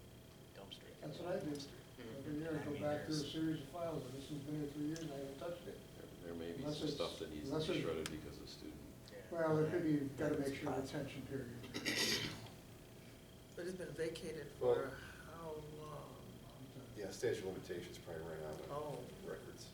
B: Dumpster.
D: That's what I do. Every year I go back through a series of files, and this has been here 3 years, and I haven't touched it.
F: There may be
D: Unless
F: some
D: it's-
F: stuff that needs to
D: unless
F: be
D: it's-
F: shredded because of student.
B: Yeah.
D: Well, there could be, you've gotta make
A: It's
D: sure
A: possible.
D: retention period.
E: But it's been vacated
C: Well-
E: for how long?
C: Yeah, statute of limitations probably ran out
E: Oh.
C: on records.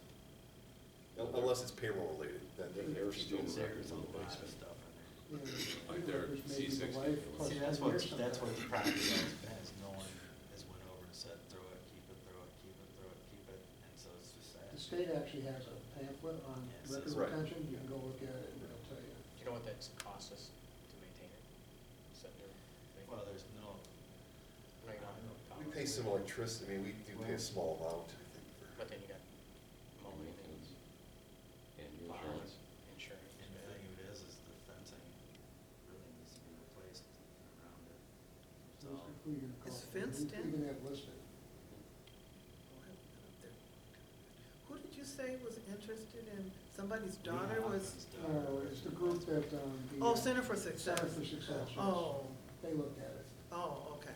C: Unless it's payroll related, then
F: There
C: they
F: are
C: can
F: student
C: still.
F: records
A: there's a
F: in the
A: lot of
F: basement.
A: stuff in there.
D: Yeah,
F: Like their
D: workers may be the
F: C60
D: life
F: was-
D: plus
A: See,
D: 1
A: that's
D: year
A: that's what the
D: sometimes.
A: problem has been, is no one has went over and said, throw it, keep it, throw it, keep it, throw it, keep it, and so it's just sad.
D: The state actually has a pamphlet on
A: Yeah, it
D: record
A: says-
C: Right.
D: retention, you can go look at it, and they'll tell you.
B: Do you know what that's cost us to maintain it? Set there?
A: Well, there's no,
B: No, you don't.
C: We pay some electricity, I mean, we do pay a small amount, I think, for.
B: But then you got mowing and
F: Maintenance and your
B: bond,
F: insurance.
B: insurance.
A: and the thing of it is the fencing really needs to be replaced around it. So,
D: Who you gonna call?
E: It's fenced
D: Who you
E: in?
D: gonna have listed?
E: Oh, I haven't been up there. Who did you say was interested in, somebody's daughter was,
D: It's the group that,
E: oh, Center for Success.
D: Center for Success, yes.
E: Oh,
D: They looked at it.
E: oh, okay.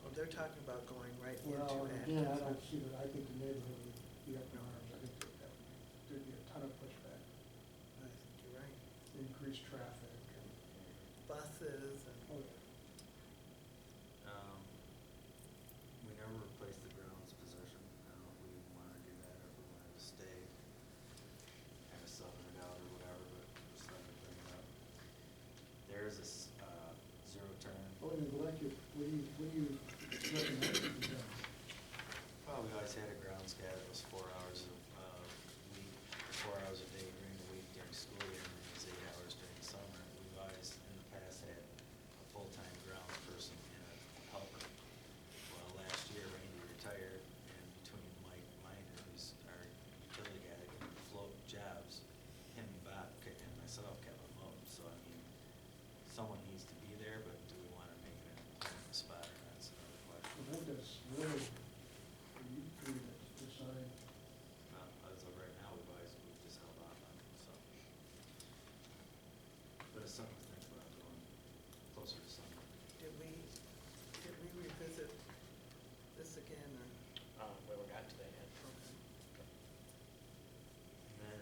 E: Oh, they're talking about going right into
D: Well,
E: Atkins.
D: again, I don't see that, I think the neighborhood would be up in arms, I think there'd be a ton of pushback,
E: I think you're right.
D: increased traffic and,
E: Buses and,
D: oh, yeah. what do you recommend to be done?
A: Well, we always had a grounds guy that was 4 hours week, 4 hours a day during the week during school year, and it was 8 hours during the summer. We've always, in the past, had a full-time grounds person and a helper. Well, last year Randy retired, and between Mike Miner, who's our utility guy that can float jobs, him and Bob and myself kept them up. So, I mean, someone needs to be there, but do we want to make it a spot or not? That's another question.
D: Well, that does really, for you three to decide.
A: Well, as of right now, we've just held off on it, so. But it's something to think about going closer to summer.
E: Did we revisit this again, or?
B: We haven't gotten to that yet.
E: Okay.
A: And then,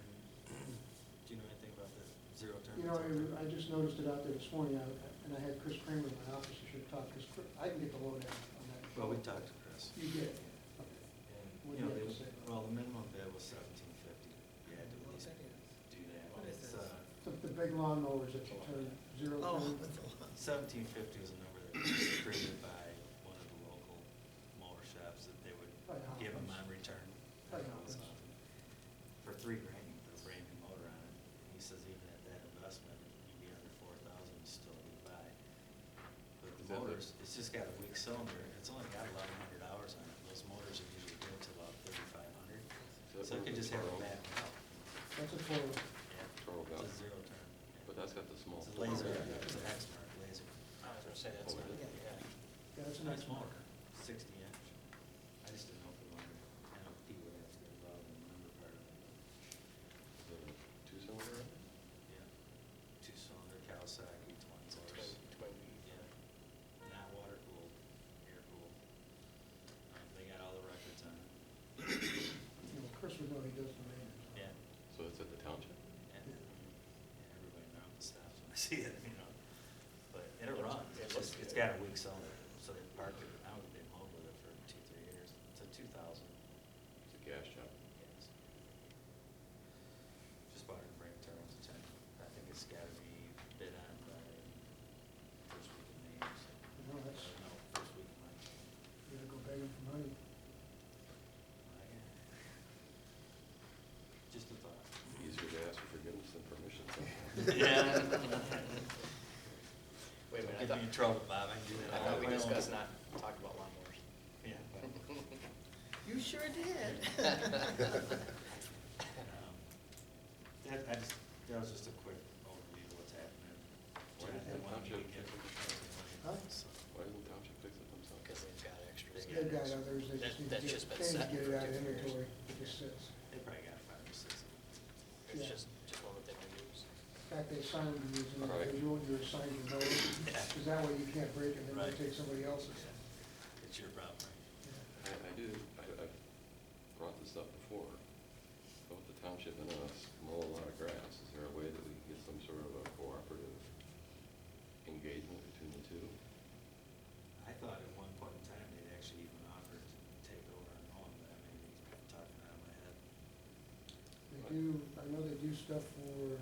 A: do you know anything about the zero term?
D: You know, I just noticed it out there this morning, and I had Chris Kramer in my office, I should have talked, because I can get the lowdown on that.
A: Well, we talked to Chris.
D: You did?
A: And,
D: Okay.
A: you
D: What do
A: know,
D: you have
A: they,
D: to say about
A: well, the minimum bid was $17.50. You had to at
E: What
A: least
E: that is?
A: do that.
E: What is
A: It's,
E: this?
D: The big lawnmowers that you turn, zero
E: Oh,
D: turn.
E: that's a lot.
A: $17.50 was a number that was created by one of the local mower shops that they would
D: By
A: give them on
D: Hopkins.
A: return.
D: By
A: That was,
D: Hopkins.
A: For $3,000, you put a brand new motor on it. And he says even at that investment, you'd be under 4,000, you still be buy. But the
F: Is that
A: motors, it's just got a weak cylinder, and it's only got 1,100 hours on it. Those motors are usually good to about 3,500.
F: Is that
A: So it
F: one
A: could
F: of
A: just
F: the
A: have a
F: Toro?
A: bad valve.
D: That's a Toro.
A: Yeah,
F: Toro valve.
A: it's a zero turn. Yeah.
F: But that's got the small.
A: It's a laser, it's an X-Mark laser.
B: I was gonna say, that's
F: Oh,
B: not,
F: it is?
B: yeah.
D: Yeah, that's a
A: Nice
D: nice
A: motor,
D: motor.
A: 60 inch. I just didn't know if we wanted, I know Pete would have to get involved in the number part of it,
F: Is it a two-cylinder?
A: but, yeah. 2-cylinder Kawasaki, twin
B: It's a
A: source.
B: twin V.
A: Yeah, not water cooled, air cooled. They got all the records on it.
D: You know, Chris would know he does the maintenance.
A: Yeah,
F: So it's at the township?
A: and everybody around the stops when I see it, you know. But it runs,
B: It
A: it's
B: looks
A: just, it's
B: good.
A: got a weak cylinder, so they parked it, I would have been home with it for 2-3 years. It's a 2,000
F: It's a gas job.
A: gas. Just bought it to bring Terrell's attention. I think it's gotta be bid on by first week of May or something.
D: No, that's,
A: No, first week of May.
D: you gotta go begging for money.
A: Just a thought.
F: Easier to ask for forgiveness than permission sometimes.
A: Yeah.
B: Wait a minute, I
A: Get
B: thought,
A: me in trouble, Bob, I can do that.
B: I
A: all
B: thought
A: on
B: we
A: my own.
B: discussed not talking about lawnmowers.
A: Yeah.
E: You sure did.
A: That was just a quick overview of what's happening.
F: Why
A: John
F: doesn't
A: had
F: the
A: wanted me to
F: township
A: get-
D: Huh?
A: so,
F: Why doesn't the township fix it themselves?
B: Because they've got extras.
D: They've got others, they just need to
B: That's
D: get,
B: just been
D: they need to
B: set
D: get
B: for
D: it out of
B: 2 years.
D: inventory, it just sits.
A: They probably got 5 or 6 of them.
B: It's
D: Yeah.
B: just one that they don't use.
D: In fact, they assigned you as an
F: All right.
D: individual, you're assigned to know,
A: Yeah.
D: because that way you can't break it, and then
A: Right.
D: you take somebody else's.
A: Yeah. It's your problem, right?
D: Yeah.
F: I've brought this up before. Both the township and us mow a lot of grass. Is there a way that we can get some sort of a cooperative engagement between the two?
A: I thought at one point in time they'd actually even offered to take over and own, but I may be talking out of my head.
D: They do, I know they do stuff for,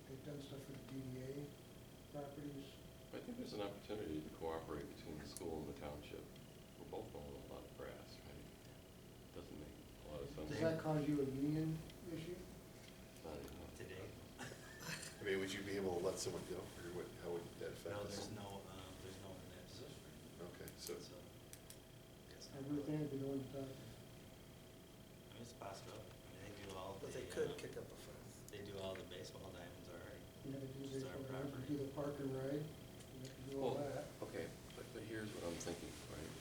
D: they've done stuff for the DDA properties.
F: I think there's an opportunity to cooperate between the school and the township. We're both mowing a lot of grass, right? Doesn't make a lot of sense.
D: Does that cause you a union issue?
F: Not enough.
A: Today?
C: I mean, would you be able to let someone go, or what, how would that affect
A: No,
C: us?
A: there's no one in that position.
C: Okay, so,
A: So, guess
D: I
A: not.
D: would think it'd be the one to talk to.
A: I mean, it's possible. I mean, they do all
E: But
A: the,
E: they could kick up a fuss.
A: they do all the baseball diamonds already.
D: You know, they do
A: It's our
D: baseball games,
A: property.
D: they do the park and ride, you have to do all
F: Well,
D: that.
F: okay, but here's what I'm thinking, right?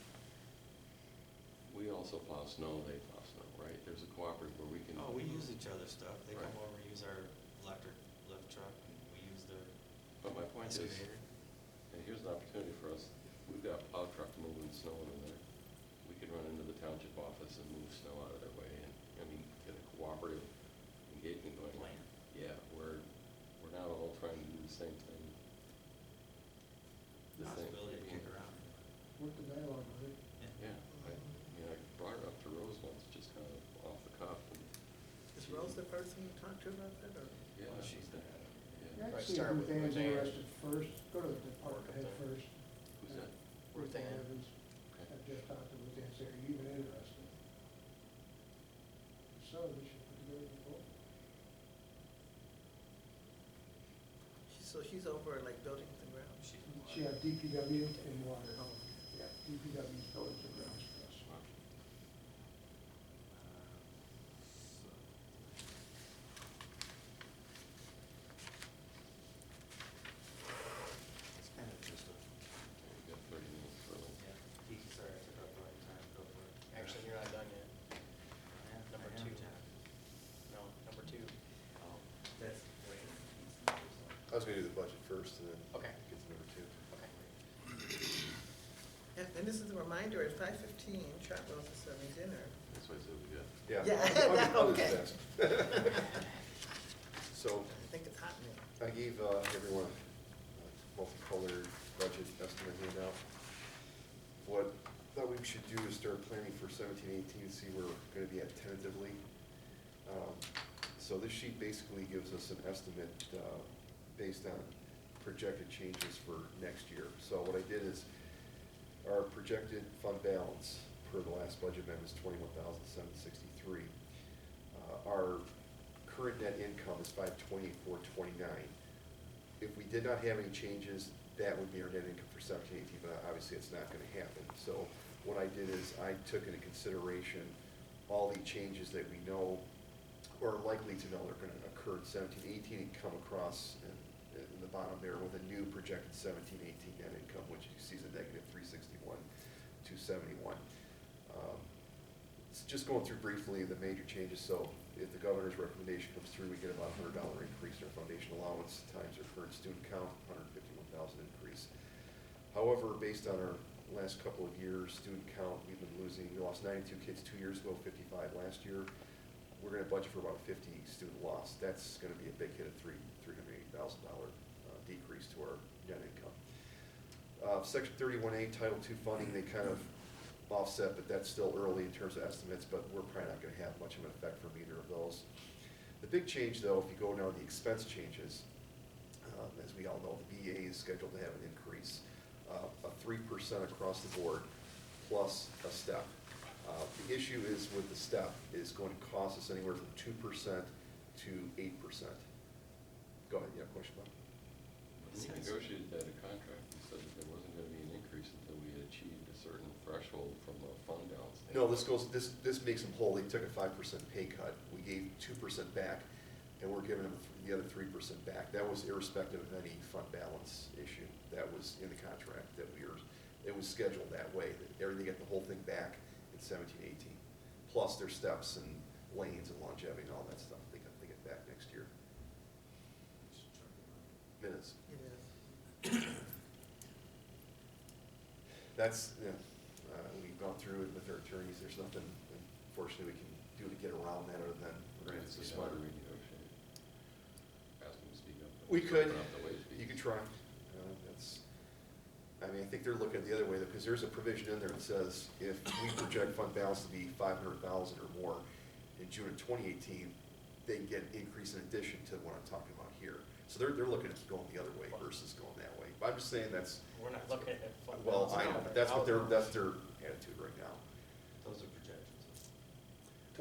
F: We also plow snow, they plow snow, right? There's a cooperative where we can.
A: Oh, we use each other's stuff. They come
F: Right.
A: over, use our electric lift truck, and we use their
F: But my point is,
A: excavator.
F: and here's an opportunity for us, we've got a plow truck moving snow in there. We could run into the township office and move snow out of their way and, I mean, get a cooperative engagement going on.
A: Plan.
F: Yeah, we're not all trying to do the same thing. The same-
A: Possibility to kick around.
D: Work the dialogue with it.
F: Yeah, I mean, I brought it up to Rose once, just kind of off the cuff, and.
E: Is Rose the person you talked to about that, or?
F: Yeah,
A: Well, she's the head.
F: Yeah.
D: Yeah,
B: Right,
D: I'd see
B: start
D: who
B: with
D: Dan's
B: Dan.
D: interested first, go to the department head
B: Work up there.
D: first.
F: Who's that?
E: she's over like buildings and grounds?
D: She had DPW and water.
E: Oh.
D: Yeah, DPW's buildings and grounds for us.
A: It's kind of just a,
F: We got 30 minutes for it.
A: yeah, sorry, I took up the right time, go for it.
B: Actually, you're not done yet. Number two. No, number two.
A: Oh, that's, wait.
C: I was gonna do the budget first and then
B: Okay.
C: get to number two.
B: Okay.
E: And this is a reminder, at 5:15, Chartwell's is serving dinner.
F: That's why I said we got.
C: Yeah.
E: Yeah,
C: I'll do
E: okay.
C: fast. So
E: I think it's hot in there.
C: I gave everyone a multicolored budget estimate handout. What I thought we should do is start planning for 17-18, see where we're gonna be at tentatively. So this sheet basically gives us an estimate based on projected changes for next year. So what I did is, our projected fund balance per the last budget amendment is $21,763. Our current net income is $528,429. If we did not have any changes, that would be our net income for 17-18, but obviously it's not gonna happen. So what I did is I took into consideration all the changes that we know or are likely to know are gonna occur in 17-18 and come across in the bottom there with a new projected 17-18 net income, which you see is a negative 361,271. Just going through briefly the major changes. So if the governor's recommendation comes through, we get about $100 increase in our foundation allowance times our current student count, 151,000 increase. However, based on our last couple of years, student count, we lost 92 kids 2 years ago, 55 last year. We're gonna budget for about a 50 student loss. That's gonna be a big hit of $380,000 decrease to our net income. Section 31A, Title II funding, they kind of offset, but that's still early in terms of estimates, but we're probably not gonna have much of an effect from either of those. The big change, though, if you go now to the expense changes, as we all know, the BA is scheduled to have an increase, of 3% across the board, plus a step. The issue is with the step is going to cost us anywhere from 2% to 8%. Go ahead, you have a question, Bob?
F: When we negotiated that contract, we said that there wasn't gonna be an increase until we had achieved a certain threshold from a fund balance.
C: No, this makes them whole. They took a 5% pay cut. We gave 2% back, and we're giving them the other 3% back. That was irrespective of any fund balance issue. That was in the contract it was scheduled that way, that everything, get the whole thing back in 17-18. Plus their steps and lanes and longevity and all that stuff, they get back next year. Minutes.
E: It is.
C: That's, we've gone through it with our attorneys. There's nothing, unfortunately, we can do to get around that other than we're gonna have to
F: It's
C: smart.
F: hard to renegotiate. Ask them to speak up.
C: We could,
F: Open up the wage
C: you
F: piece.
C: could try. I mean, I think they're looking the other way, because there's a provision in there that says if we project fund balance to be 500,000 or more in June of 2018, they get an increase in addition to what I'm talking about here. So they're looking at going the other way versus going that way. But I'm just saying that's.
B: We're not looking at fund
C: Well,
B: balance
C: I know,
B: now.
C: but that's their attitude right now.
A: Those are projections.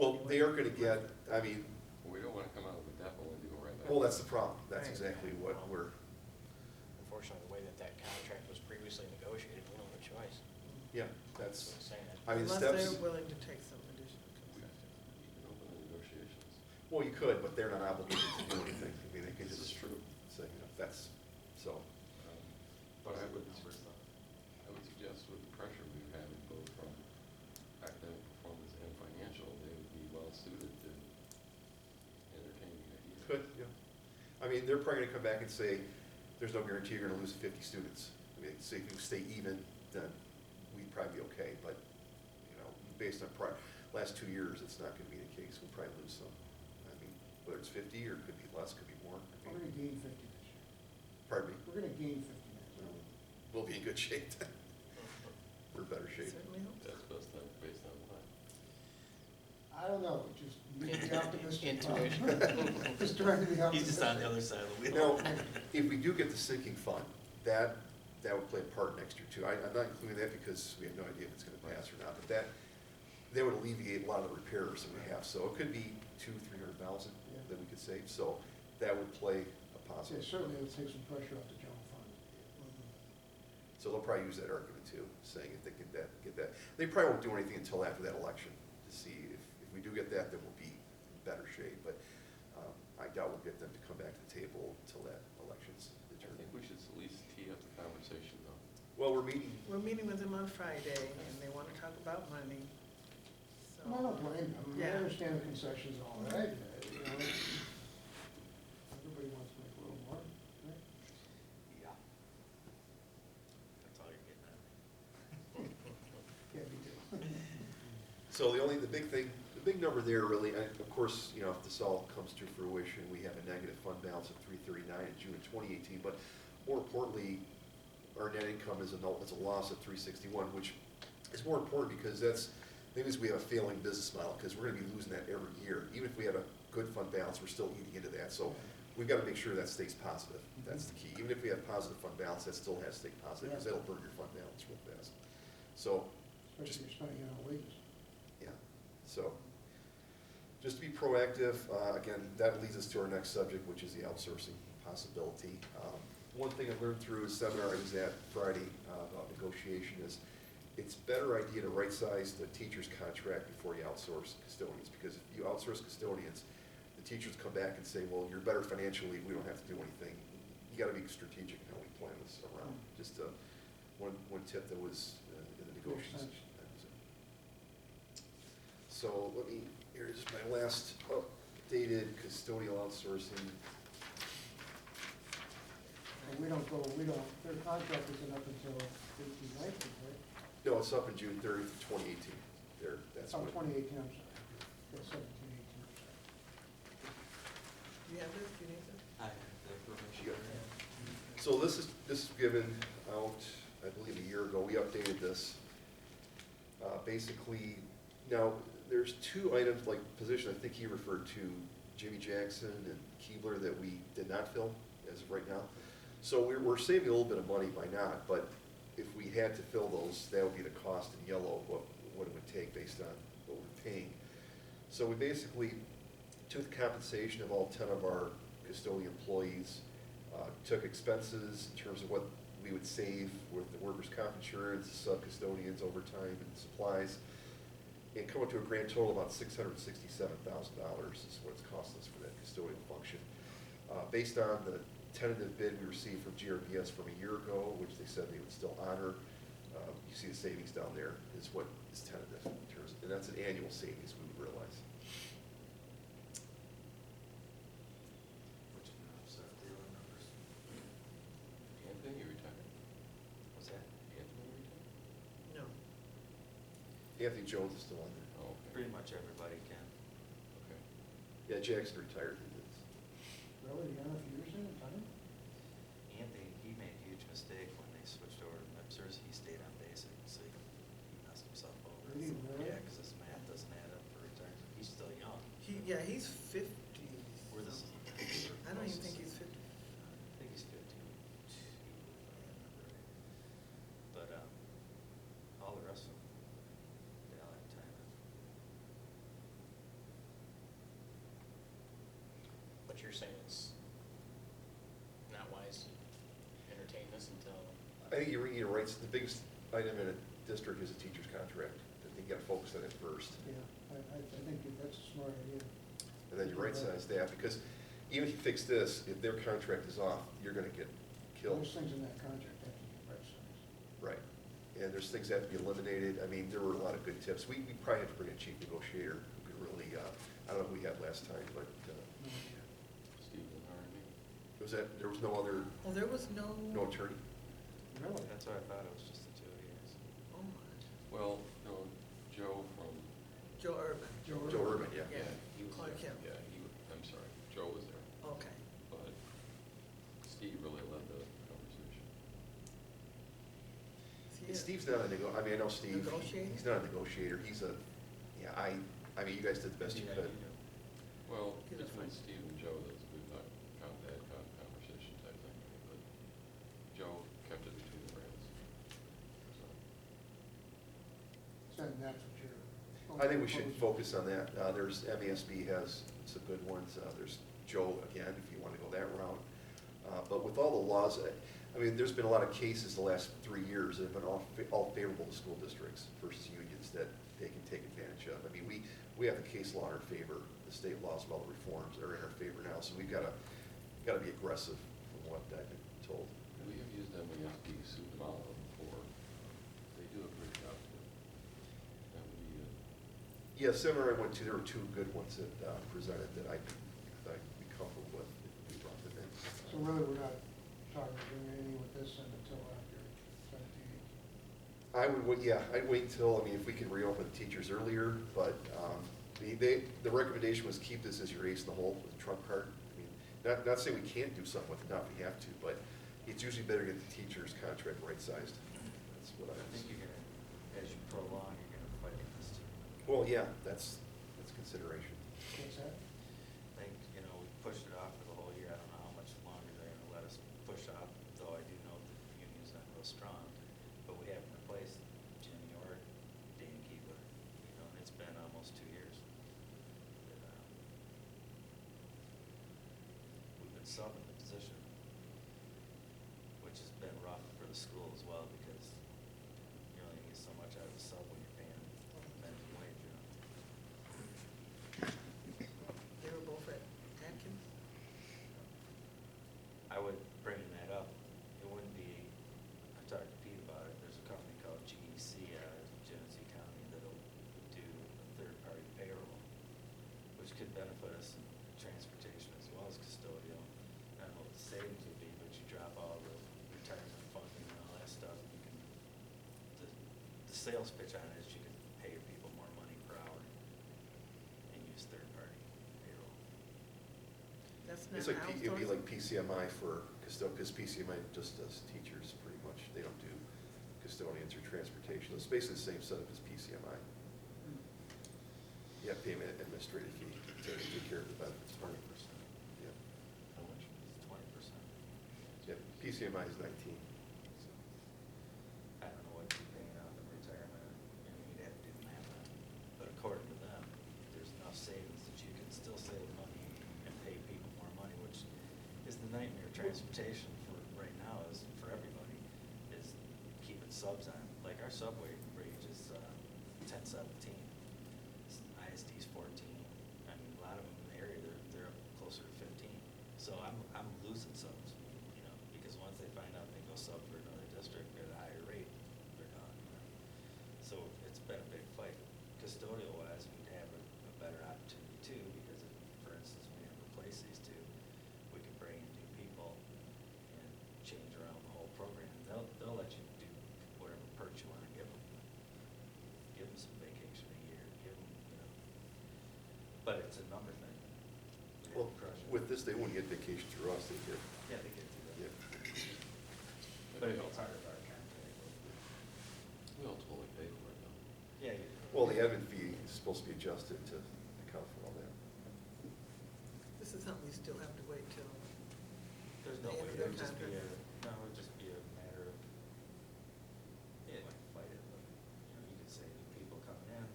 C: Well, they are gonna get, I mean,
F: We don't wanna come out with a debt when we do it right now.
C: well, that's the problem. That's
E: Right.
C: exactly what we're,
B: Unfortunately, the way that contract was previously negotiated, we don't have a choice.
C: yeah, that's,
B: I'm saying that.
C: I mean,
E: Unless
C: steps.
E: they're willing to take some additional
F: You
E: concessions.
F: can open the negotiations.
C: Well, you could, but they're not obligated to do anything. I mean, they could
F: This
C: just.
F: is true.
C: Say, that's, so.
F: But I would suggest with the pressure we've had both from academic performance and financial, they would be well suited to entertain the idea.
C: Could, yeah. I mean, they're probably gonna come back and say, there's no guarantee you're gonna lose 50 students. I mean, say if you stay even, then we'd probably be okay, but, based on last 2 years, it's not gonna be the case. We'll probably lose some. I mean, whether it's 50 or it could be less, could be more.
D: We're gonna gain 50 this year.
C: Pardon me?
D: We're gonna gain 50 next year.
C: We'll be in good shape then. We're in better shape.
E: Certainly hope so.
F: That's based on what?
D: I don't know, just be optimistic.
B: Intuition.
D: Just trying to be optimistic.
A: He's just on the other side of the wheel.
C: Now, if we do get the sinking fund, that would play a part next year too. I'm not including that because we have no idea if it's gonna pass or not, but that would alleviate a lot of the repairs that we have. So it could be 200,000-300,000 that we could save, so that would play a possible.
D: Yeah, certainly it'll take some pressure off the general fund.
C: So they'll probably use that argument too, saying if they get that. They probably won't do anything until after that election to see if we do get that, then we'll be in better shape. But I doubt we'll get them to come back to the table until that election's
F: I
C: determined.
F: think we should at least tee up the conversation though.
C: Well, we're meeting,
E: We're meeting with them on Friday, and they want to talk about money, so.
D: I don't blame them. I
E: Yeah.
D: understand the concessions and all that. You know, everybody wants to make a little more, right?
A: Yeah. That's all you're getting at.
D: Yeah, me too.
C: so the big number there really, and of course, you know, if this all comes to fruition, we have a negative fund balance of 339 in June of 2018, but more importantly, our net income is a loss of 361, which is more important because that means we have a failing business model, because we're gonna be losing that every year. Even if we have a good fund balance, we're still eating into that, so we've gotta make sure that stays positive. That's the key. Even if we have positive fund balance, that still has to stay positive, because that'll burn your fund balance real fast. So,
D: Especially if you're spending it on wages.
C: yeah, so, just to be proactive, again, that leads us to our next subject, which is the outsourcing possibility. One thing I learned through a seminar I was at Friday about negotiation is it's a better idea to right-size the teacher's contract before you outsource custodians, because if you outsource custodians, the teachers come back and say, well, you're better financially, we don't have to do anything. You gotta be strategic in how we plan this around. Just one tip that was in the negotiations. So here's my last updated custodial outsourcing.
D: And their contract isn't up until 18, 19, right?
C: No, it's up in June 30th, 2018. That's
D: Oh,
C: when.
D: 2018, I'm sorry. Yeah, 17, 18, I'm sorry.
E: You have this, you need this?
A: I have the information.
C: She got it. So this is given out, I believe, a year ago. We updated this. Basically, now, there's two items, like position, I think he referred to Jimmy Jackson and Keebler that we did not fill as of right now. So we're saving a little bit of money by not, but if we had to fill those, that would be the cost in yellow, what it would take based on what we're paying. So we basically took the compensation of all 10 of our custodian employees, took expenses in terms of what we would save with the workers' comp insurance, sub-custodians, overtime, and supplies, and come up to a grand total of about $667,000 is what it's cost us for that custodial function. Based on the tentative bid we received from GRBS from a year ago, which they said they would still honor, you see the savings down there is what is tentative in terms of, and that's an annual savings we would realize.
A: Which offset the other numbers.
F: Anthony, you retired?
A: What's that?
F: Anthony retired?
E: No.
C: Anthony Jones is still on there.
F: Oh, okay.
A: Pretty much everybody can.
F: Okay.
C: Yeah, Jackson retired.
D: Really, yeah, a few years in a time?
A: Anthony, he made a huge mistake when they switched over to MIPSers. He stayed on basic, so he messed himself over.
D: Did he really?
A: Yeah, because his math doesn't add up for retirement. He's still young.
E: He's 50.
A: Or this is.
E: I don't even think he's 50.
A: I think he's 52, if I remember right. But, all the rest of them, they all have time.
B: What you're saying is not wise to entertain this until,
C: I think you need to write, the biggest item in a district is a teacher's contract. I think you gotta focus on it first.
D: Yeah, I think that's a smart idea.
C: And then you right-size that, because even if you fix this, if their contract is off, you're gonna get killed.
D: There's things in that contract that have to get right-sized.
C: Right. And there's things that have to be eliminated. I mean, there were a lot of good tips. We probably have to bring a chief negotiator who could really, I don't know who we had last time, but,
D: No idea.
F: Stephen Harvey?
C: there was no other,
E: Oh, there was no.
C: no attorney?
D: Really?
A: That's what I thought, it was just the two of you guys.
E: Oh, my.
F: Well, no, Joe from.
E: Joe Urban.
C: Joe Urban, yeah.
E: Yeah,
F: He was
E: Clark
F: there.
E: Kent.
F: Yeah, I'm sorry, Joe was there,
E: Okay.
F: but Steve really led the conversation.
E: Yeah.
C: Steve's not I mean, I know Steve.
E: Negotiator?
C: He's not a negotiator. He's a, yeah, I mean, you guys did the best you
A: Yeah,
C: could.
A: you do.
F: Well,
E: He's a
F: between
E: friend.
F: Steve and Joe, that's a good conversation type thing, but Joe kept it between the rails. So,
D: So that's what you're.
C: I think we should focus on that. There's, MASB has some good ones. There's Joe, again, if you want to go that route. But with all the laws, I mean, there's been a lot of cases the last 3 years that have been all favorable to school districts versus unions that they can take advantage of. I mean, we have the case law in our favor, the state laws of all the reforms are in our favor now, so we've got to be aggressive from what I've been told.
F: We have used them against the Supermodel before. They do a great job too. That would be
C: Yeah, seminar I went to, there were 2 good ones that presented that I'd be comfortable with if we brought them in.
D: So really, we're not talking about doing anything with this until after 17.
C: I would, yeah, I'd wait until, I mean, if we can reopen the teachers earlier, but the recommendation was keep this as your ace in the hole with the trump card. I mean, not saying we can't do something with it, not if we have to, but it's usually better to get the teacher's contract right-sized. That's what
A: I think you're gonna, as you prolong, you're gonna fight against it.
C: Well, yeah, that's consideration.
D: What's that?
A: I think, we pushed it off for the whole year. I don't know how much longer they're gonna let us push off, though I do know that the union's not real strong. But we haven't replaced Jimmy or Dan Keeler, and it's been almost 2 years. That, we've been subbing the position, which has been rough for the school as well, because you only get so much out of the sub when you're paying minimum wage,
E: They were both at Atkins?
A: I would bring that up. It wouldn't be, I talked to Pete about it, there's a company called GEC out of Genesee County that'll do a third-party payroll, which could benefit us in transportation as well as custodial. I don't know what the savings would be, but you drop all the retirement funding and all that stuff, you can, the sales pitch on it is you can pay your people more money per hour and use third-party payroll.
E: That's not
C: It's like, it'd be
E: outsourcing?
C: like PCMI for custodian, because PCMI just does teachers pretty much. They don't do custodians or transportation. It's basically the same setup as PCMI. Yeah, pay an administrative fee to take care of the benefits.
A: 20%.
C: Yeah.
F: How much?
A: It's 20%.
C: Yeah, PCMI is 19. So.
A: I don't know what you're paying out in retirement, you'd have to do the math on it. But according to them, there's enough savings that you can still save money and pay people more money, which is the nightmare. Transportation for right now is, for everybody, is keeping subs on. Like our subway rate is 10.17. ISD's 14. I mean, a lot of them in the area, they're up closer to 15. So I'm losing subs, because once they find out they go sub for another district at a higher rate, they're gone. So it's been a big fight. Custodial wise, we'd have a better opportunity too, because if, for instance, we have replaced these 2, we can bring in new people and change around the whole program. They'll let you do whatever perks you want to give them. Give them some vacation a year, give them, but it's a number thing. We'd have
C: Well,
A: to crush it.
C: with this, they wouldn't get vacation through us. They get.
A: Yeah, they get to do
C: Yeah.
A: that. But it's part of our contract.
F: We ultimately pay for it though.
A: Yeah.
C: Well, the admin fee is supposed to be adjusted to account for all that.
E: This is something we still have to wait till.
A: There's no
E: the end
A: way,
E: of
A: it
E: their
A: would just be
E: contract.
A: it would just be a matter of, yeah, like fight it, but, you could say new people coming in,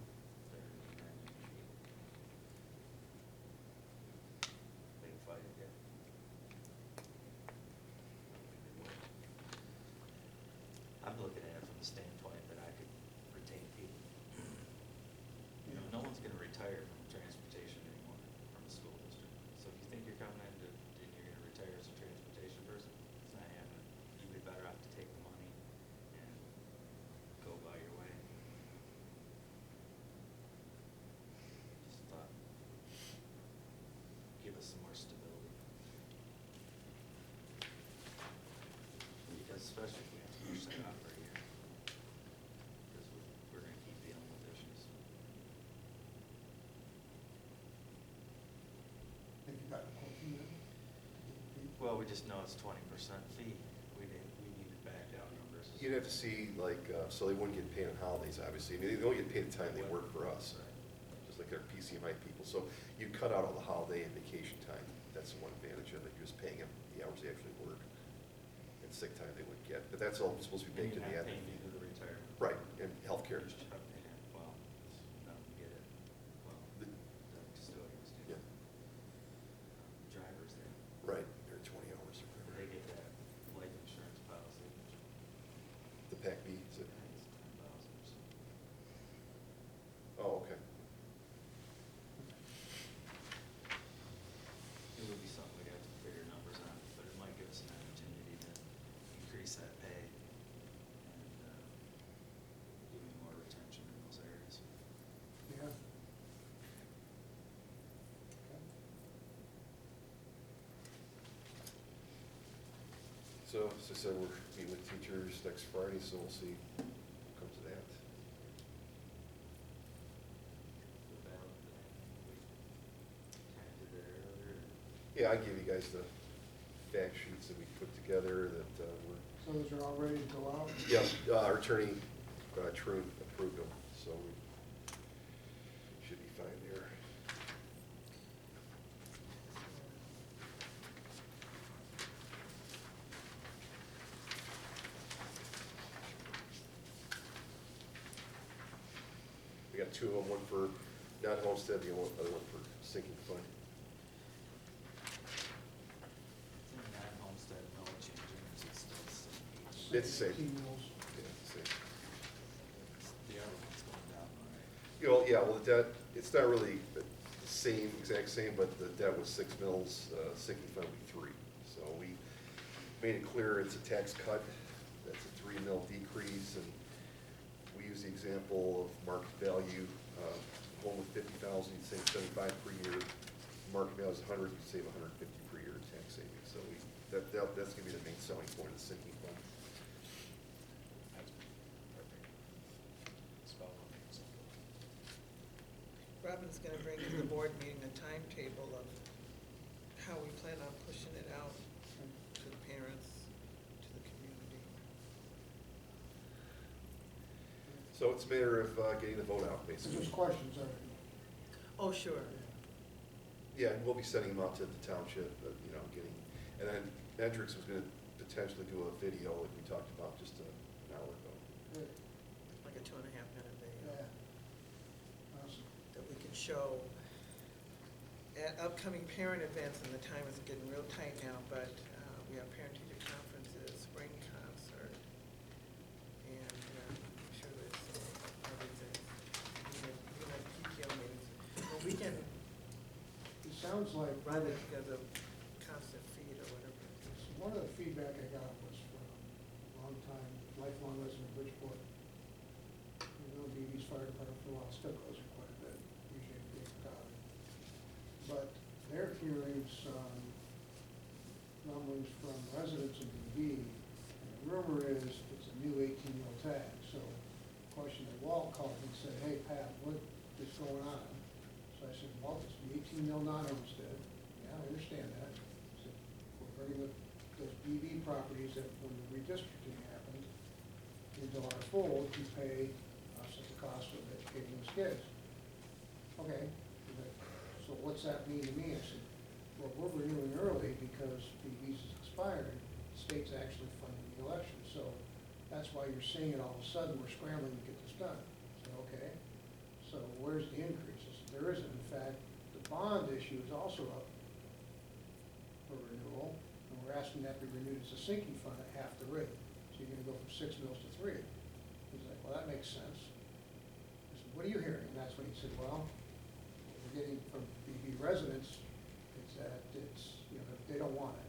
A: they're not gonna be, they can fight it, yeah. They would. I'm looking at it from the standpoint that I could retain people. No one's gonna retire from transportation anymore from the school district. So if you think you're coming in and you're gonna retire as a transportation person, it's not happening. You'd be better off to take the money and go by your way. Just a thought. Give us some more stability. Because especially if we have to push that off for a year. Because we're gonna keep dealing with issues.
D: Have you gotten a quote from them?
A: Well, we just know it's 20% fee. We need to back down numbers.
C: You'd have to see, like, so they wouldn't get paid on holidays, obviously. I mean, they don't get paid the time they work for us, just like our PCMI people. So you cut out all the holiday and vacation time. That's the one advantage of it. You're just paying them the hours they actually work. And sick time they would get. But that's all supposed to be baked in the
A: And
C: admin
A: you're not paying
C: fee.
A: into the retirement.
C: Right, and healthcare.
A: Well, no, we get it. Well,
C: The-
A: the custodians do.
C: Yeah.
A: Drivers,
C: Right, they're 20 hours or
A: they
C: whatever. So, as I said, we're meeting with teachers next Friday, so we'll see what comes of that.
A: The ballot thing, we kind of did that earlier.
C: Yeah, I gave you guys the fact sheets that we put together that were,
D: So those are all ready to go out?
C: yeah, our attorney, True, approved them, so we should be fine there. We got two of them, one for non-homestead, the other one for sinking fund.
A: In non-homestead, no changing, it's still the same each.
C: It's the same.
D: 18 mills.
C: Yeah, it's the same.
A: The other one's going down, all right?
C: You know, yeah, well, the debt, it's not really the same, exact same, but the debt was 6 mils, sinking fund would be 3. So we made it clear it's a tax cut, that's a 3 mil decrease, and we use the example of market value. Home with 50,000, you'd save 75 per year. Market value is 100, you'd save 150 per year in tax savings. So that's gonna be the main selling point of the sinking fund.
B: That's perfect. Spell on it, so.
E: Robin's gonna bring to the board meeting a timetable of how we plan on pushing it out to the parents, to the community.
C: So it's a matter of getting the vote out,
D: So
C: basically.
D: there's questions already.
E: Oh, sure.
C: Yeah, and we'll be sending them out to the township, you know, getting, and then Hendricks was gonna potentially do a video like we talked about just an hour ago.
D: Good.
E: Like a 2.5-minute video
D: Yeah. Awesome.
E: that we can show at upcoming parent events, and the time is getting real tight now, but we have parent-teacher conferences, spring concert, and I'm sure there's some other things, even PTO meetings. Well, we can
D: It sounds like,
E: run it as a constant feed or whatever.
D: so one of the feedback I got was from a long-time, lifelong resident of Bridgeport. You know, BB's fire department for a while, still goes there quite a bit, usually a big crowd. But they're hearing some rumblings from residents of BB, and the rumor is it's a new 18-mil tag. So, of course, Walt called and said, hey, Pat, what is going on? So I said, well, it's the 18-mil non-homestead. Yeah, I understand that. I said, we're bringing those BB properties that when the redistricting happened into our fold to pay us at the cost of educating those kids. Okay, so what's that mean to me? I said, well, we're renewing early because BB's is expired. The state's actually funding the election. So that's why you're seeing it all of a sudden, we're scrambling to get this done. I said, okay, so where's the increase? I said, there isn't. In fact, the bond issue is also up for renewal, and we're asking that be renewed as a sinking fund at half the rate. So you're gonna go from 6 mils to 3. He's like, well, that makes sense. I said, what are you hearing? And that's when he said, well, what we're getting from BB residents is that it's, you know, they don't want it.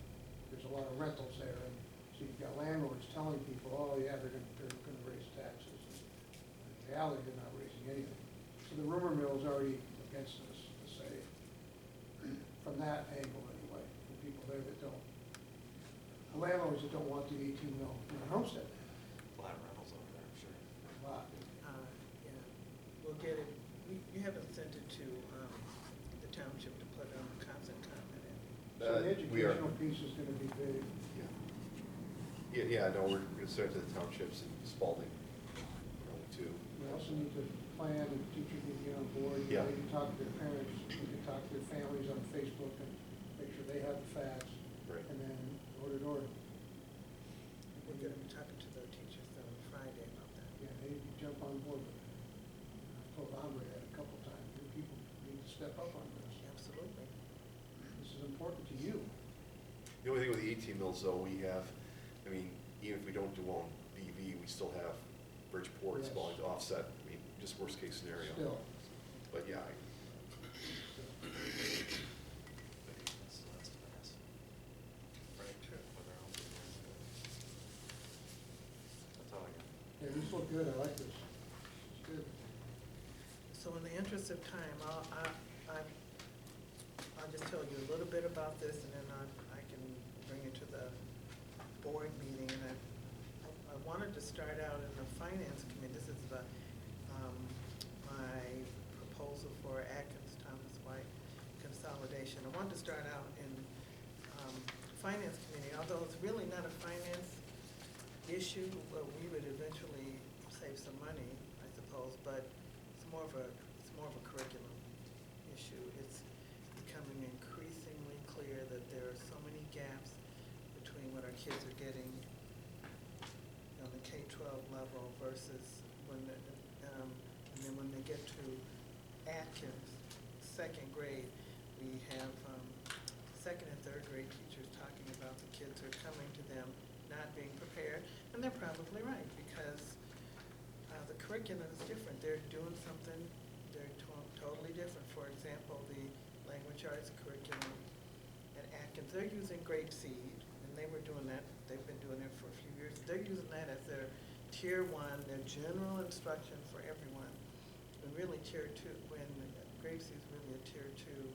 D: There's a lot of rentals there, and so you've got landlords telling people, oh, yeah, they're gonna raise taxes. In reality, they're not raising anything. So the rumor mill is already against us, to say, from that angle anyway, the people there that don't, the landlords that don't want the 18 mil in a homestead.
A: A lot of rentals over there, I'm sure.
D: A lot.
E: Yeah, we'll get it, you haven't sent it to the township to put on constant comment in.
D: So the
C: We are.
D: educational piece is gonna be big.
C: Yeah, no, we're gonna send it to the townships in Spaulding, only 2.
D: We also need to plan, and teachers need to get on board. You
C: Yeah.
D: know, They can talk to their parents, they can talk to their families on Facebook and make sure they have the facts.
C: Right.
D: And then order to order.
E: We're gonna be talking to the teachers on Friday about that.
D: Yeah, they jump on board with it. I've told Andre that a couple times, you people need to step up on this.
E: Absolutely.
D: This is important to you.
C: The only thing with the 18 mils though, we have, I mean, even if we don't do own BV, we still have Bridgeport,
D: Yes.
C: Spaulding to offset, I mean, just worst case scenario.
D: Still.
C: But yeah,
A: That's fast.
B: Right, true. With our own business.
A: That's all I got.
D: Yeah, these look good, I like this. It's good.
E: So in the interest of time, I'll just tell you a little bit about this, and then I can bring it to the board meeting, and I wanted to start out in the finance committee. This is my proposal for Atkins, Thomas White consolidation. I wanted to start out in finance committee, although it's really not a finance issue, but we would eventually save some money, I suppose, but it's more of a curriculum issue. It's becoming increasingly clear that there are so many gaps between what our kids are getting on the K-12 level versus when and then when they get to Atkins, second grade, we have second and third grade teachers talking about the kids who are coming to them not being prepared, and they're probably right, because the curriculum is different. They're doing something, totally different. For example, the language arts curriculum at Atkins, they're using Grape Seed, and they were doing that, they've been doing it for a few years. They're using that as their tier one, their general instruction for everyone. And really tier two, when Grape Seed is really a tier two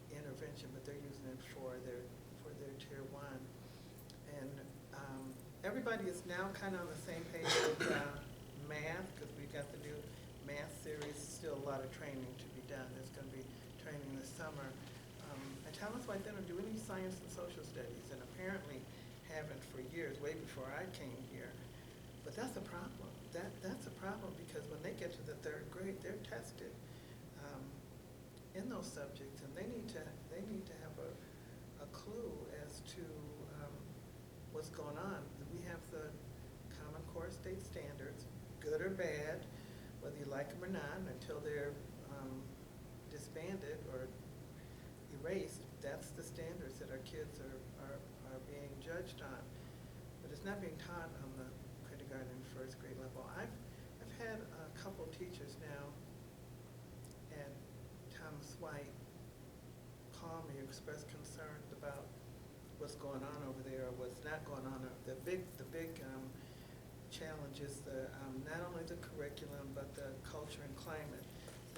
E: intervention, but they're using it for their tier one. And everybody is now kind of on the same page with math, because we've got the new math series. Still a lot of training to be done. There's going to be training this summer. At Thomas White, they don't do any science and social studies, and apparently haven't for years, way before I came here. But that's a problem. That's a problem, because when they get to the third grade, they're tested in those subjects, and they need to have a clue as to what's going on. We have the Common Core state standards, good or bad, whether you like them or not, until they're disbanded or erased. That's the standards that our kids are being judged on. But it's not being taught on the kindergarten and first grade level. I've had a couple teachers now at Thomas White call me, express concerns about what's going on over there or what's not going on. The big challenge is not only the curriculum, but the culture and climate.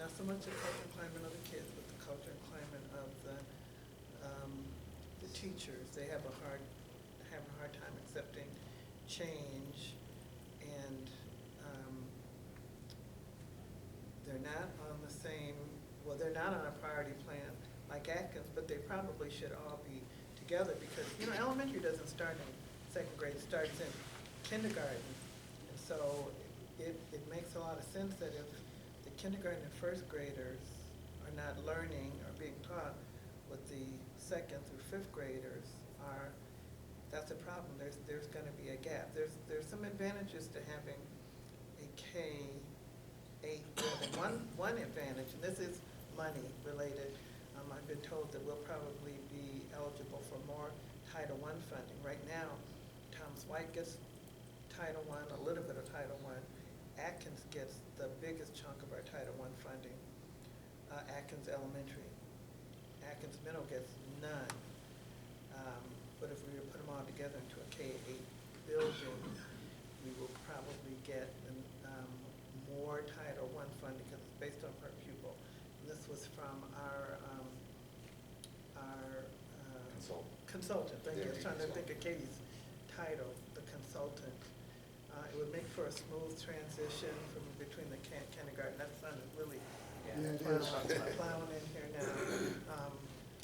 E: Not so much the culture and climate of the kids, but the culture and climate of the teachers. They have a hard time accepting change, and they're not on the same. Well, they're not on a priority plan like Atkins, but they probably should all be together, because elementary doesn't start in second grade; it starts in kindergarten. And so it makes a lot of sense that if the kindergarten and first graders are not learning or being taught what the second through fifth graders are, that's a problem. There's going to be a gap. There's some advantages to having a K-8 building. One advantage, and this is money related, I've been told that we'll probably be eligible for more Title I funding. Right now, Thomas White gets Title I, a little bit of Title I. Atkins gets the biggest chunk of our Title I funding. Atkins Elementary. Atkins Middle gets none. But if we were to put them all together into a K-8 building, we will probably get more Title I funding, because it's based on per pupil. And this was from our consultant. I was trying to think of Katie's title, the consultant. It would make for a smooth transition from between the kindergarten. That sounded really plowing in here now.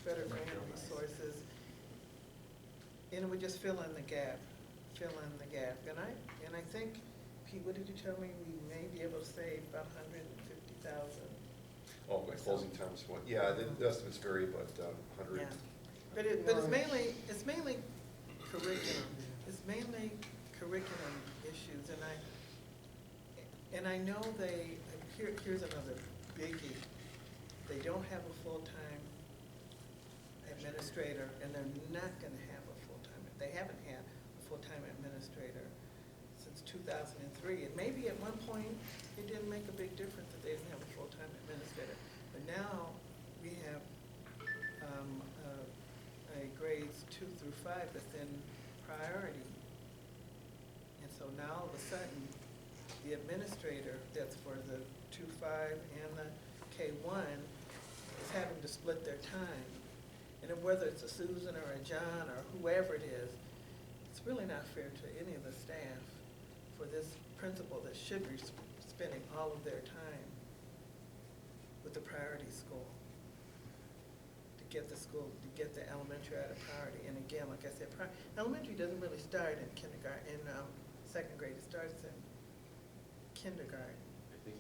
E: Better grant resources, and it would just fill in the gap. And I think, Pete, what did you tell me? We may be able to save about $150,000.
C: Oh, by closing Thomas White. Yeah, the estimates vary, but 100.
E: Yeah. But it's mainly curriculum. It's mainly curriculum issues, and I know here's another biggie. They don't have a full-time administrator, and they're not going to have a full-time. They haven't had a full-time administrator since 2003. And maybe at one point it didn't make a big difference that they didn't have a full-time administrator. But now we have grades 2 through 5 that's in priority. And so now all of a sudden, the administrator that's for the 2-5 and the K-1 is having to split their time. And then whether it's a Susan or a John or whoever it is, really not fair to any of the staff for this principal that should be spending all of their time with the priority school. To get the elementary at a priority. And again, like I said, elementary doesn't really start in kindergarten, second grade, it starts in kindergarten.
F: I think,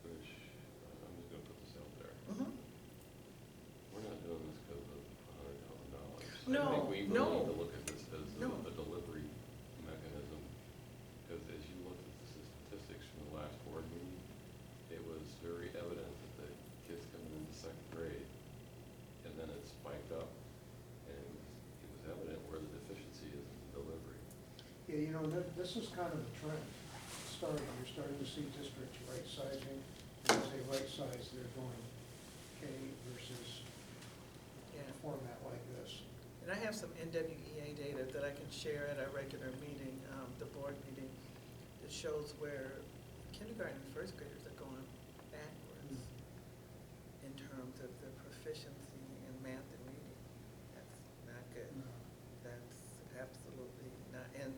F: I'm just gonna put this out there.
E: Mhm.
F: We're not doing this because of $100,000.
E: No,
F: I think we really
E: no.
F: need to look at this as
E: No.
F: a delivery mechanism, because as you look at the statistics from the last board meeting, it was very evident that the kids coming into second grade, and then it spiked up, and it was evident where the deficiency is in the delivery.
D: Yeah, you know, this is kind of a trend. You're starting to see districts right-sizing, and as they right-size, they're going K versus
E: Yeah.
D: a format like this.
E: And I have some NWEA data that I can share at our regular meeting, the board meeting, that shows where kindergarten and first graders are going backwards in terms of their proficiency in math and reading. That's not good.
D: No.
E: That's absolutely not, and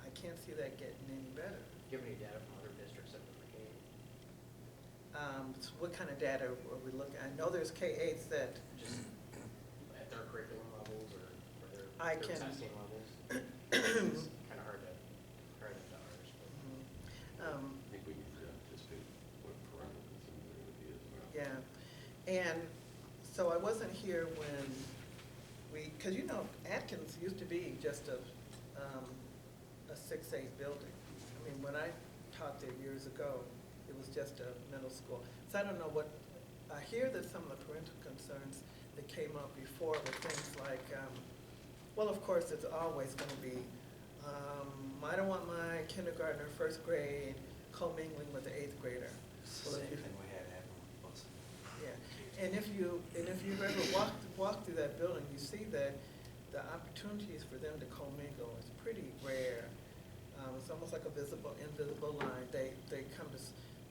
E: I can't see that getting any better.
B: Do you have any data from other districts that are K?
E: So what kind of data are we looking? I know there's K-8s that,
B: Just at their curriculum levels or
E: I
B: their
E: can-
B: testing levels? It's kind of hard to ours, but.
F: I think we need to anticipate what parameters and there would be as well.
E: yeah. And so I wasn't here when because you know, Atkins used to be just a 6-8 building. I mean, when I taught there years ago, it was just a middle school. So I don't know what, I hear that some of the parental concerns that came up before were things like, well, of course, it's always going to be, I don't want my kindergartner, first grade commingling with the 8th grader.
A: It's
E: Well,
A: the
E: if
A: same
E: you-
A: thing we had happen with busing.
E: Yeah, and if you've ever walked through that building, you see that the opportunities for them to commingle is pretty rare. It's almost like a visible, invisible line. They come to,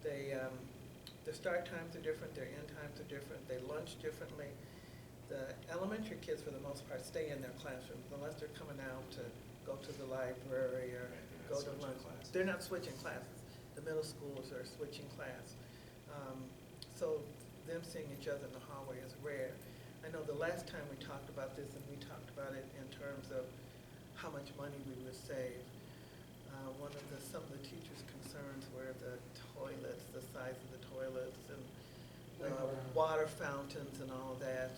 E: their start times are different, their end times are different, they lunch differently. The elementary kids, for the most part, stay in their classrooms unless they're coming out to go to the library or
A: Right, they're not
E: go to
A: switching
E: lunch.
A: classes.
E: They're not switching classes. The middle schoolers are switching class. So them seeing each other in the hallway is rare. I know the last time we talked about this, and we talked about it in terms of how much money we would save. Some of the teachers' concerns were the toilets, the size of the toilets, and water fountains and all of that.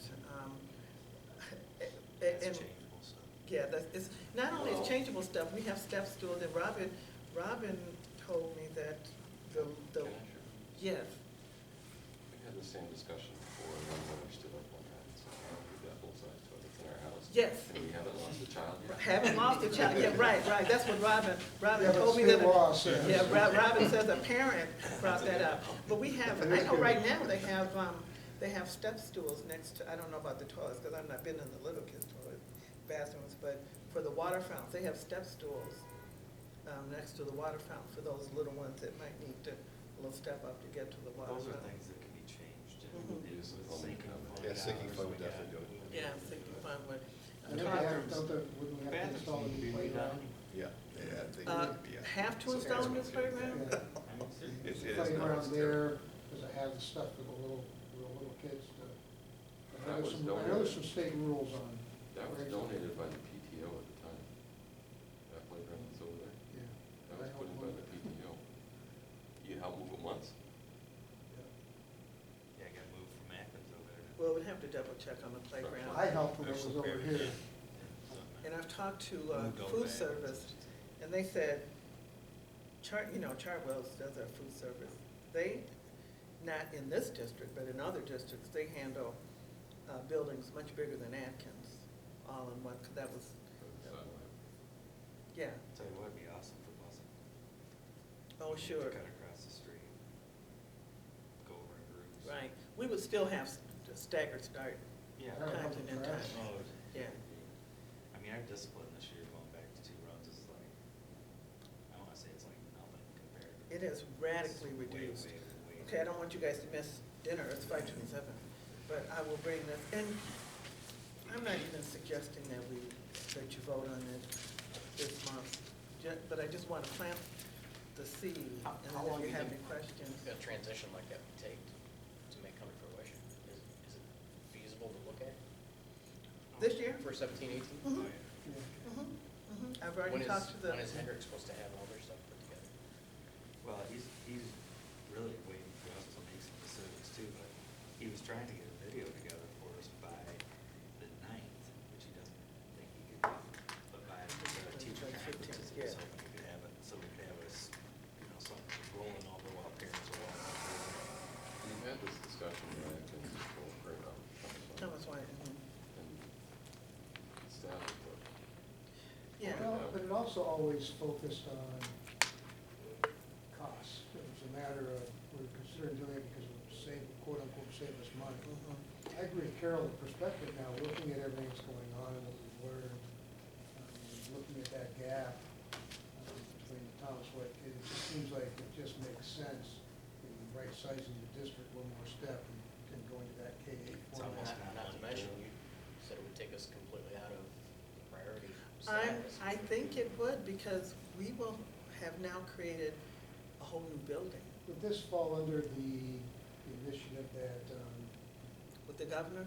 A: That's
E: And-
A: changeable stuff.
E: yeah, it's, not only is changeable stuff, we have step stools, and Robin told me that the,
F: Can I share?
E: yes,
F: We had the same discussion before, and one woman stood up one time and said, "Oh, we've got full-size toilets in our house.
E: Yes.
F: And we haven't lost a child yet."
E: haven't lost a child, yeah, right, that's what Robin
D: Yeah, but
E: told me that.
D: state law says-
E: Yeah, Robin says a parent brought that up, but we have, I know right now they have step stools next to, I don't know about the toilets, because I've not been in the little kids' toilet bathrooms, but for the water fountains, they have step stools next to the water fountain for those little ones that might need to, a little step up to get to the water
A: Those are
E: fountain.
A: things that can be changed.
E: Mhm.
A: And with
F: Mhm.
A: sinking fund
C: Yeah, sinking
A: dollars
C: fund would
A: we got,
C: definitely do it.
E: Yeah, thinking fun, but.
D: And then they have, wouldn't we have to
A: Bathrooms
D: install a
A: need to
D: new
A: be
D: playground?
A: redone.
C: Yeah, yeah, they
E: Uh,
C: need to be.
E: have to install a new playground?
D: Yeah.
A: I mean, seriously.
C: It is
D: Playground
C: not.
D: there, does it have the stuff for the little kids to? I
F: That
D: know
F: was
D: there's some
F: donated.
D: state rules on.
F: That was
D: where it's-
F: donated by the PTO at the time. That playground that's over there.
D: Yeah.
F: That was put in by the PTO. You help move it once?
A: Yeah, I got moved from Athens over there.
E: Well, we'd have to double check on the playground.
D: I helped when it was over here.
E: And I've talked to
A: Moved over
E: food
A: to
E: service,
A: Athens.
E: and they said, Chartwell's does our food service. They, not in this district, but in other districts, they handle buildings much bigger than Atkins, all in one, 'cause that was, yeah.
A: Tell you what, it'd be awesome for busing.
E: Oh, sure.
A: Cut across the street. Go over in groups.
E: Right. We would still have staggered start
A: Yeah.
E: times and end times.
A: Oh,
E: Yeah.
A: I mean, our discipline this year going back to 2 runs is like, I don't wanna say it's like nothing compared to.
E: It is radically
A: It's way,
E: reduced.
A: way.
E: Okay, I don't want you guys to miss dinner, it's 5:27, but I will bring this, and I'm not even suggesting that you vote on it this month, but I just want to plant the seed, and
B: How
E: then
B: long
E: if
B: do
E: you
B: you
E: have
B: think
E: any questions.
B: a transition like that would take to make come to fruition? Is it feasible to look at?
E: This year?
B: For 17, 18?
E: Mhm.
D: Yeah.
E: I've already talked to the.
B: When is Hendrick supposed to have all their stuff put together?
A: Well, he's really waiting for us to make some decisions too, but he was trying to get a video together for us by the 9th, which he doesn't think he could do. But by the teacher
E: Like 15th,
A: conferences, he
E: yeah.
A: was hoping he could have it, so we could have us, something rolling over while parents are walking through.
F: We've had this discussion with Atkins before,
E: Thomas White,
F: and staff report.
E: yeah.
D: Well, but it also always focused on costs. It was a matter of, we're considering doing it because it would save, quote unquote, save us money.
E: Mhm.
D: I agree with Carol's perspective now, looking at everything that's going on and what we've learned, looking at that gap between the Thomas White kid, it just seems like it just makes sense in right sizing the district one more step and going to that K-8
A: It's
D: format.
A: almost
B: Not to mention, you said it would take us completely out of the priority
E: I
B: status.
E: think it would, because we will have now created a whole new building
D: Would this fall under the initiative that,
E: with the governor.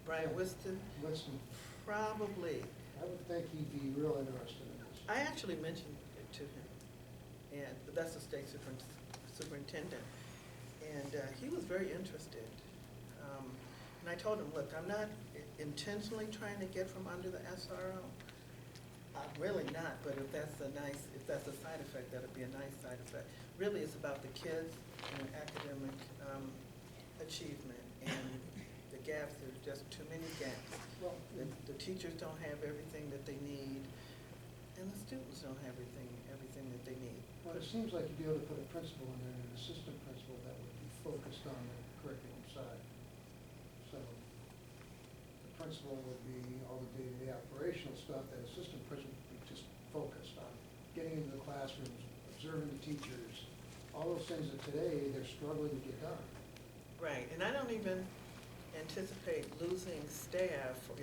E: Brian Whiston,
D: Winston,
E: probably.
D: I would think he'd be real interested in this.
E: I actually mentioned it to him, and that's the state superintendent, and he was very interested. And I told him, look, I'm not intentionally trying to get from under the SRO. I'm really not, but if that's a side effect, that'd be a nice side effect. Really, it's about the kids and academic achievement, and the gaps, there's just too many gaps.
D: Well,
E: The teachers don't have everything that they need, and the students don't have everything that they need.
D: Well, it seems like you'd be able to put a principal in there and an assistant principal that would be focused on the curriculum side. So the principal would be all the day-to-day operational stuff, that assistant principal would be just focused on getting into the classrooms, observing the teachers, all those things that today they're struggling to get done.
E: Right, and I don't even anticipate losing staff, or,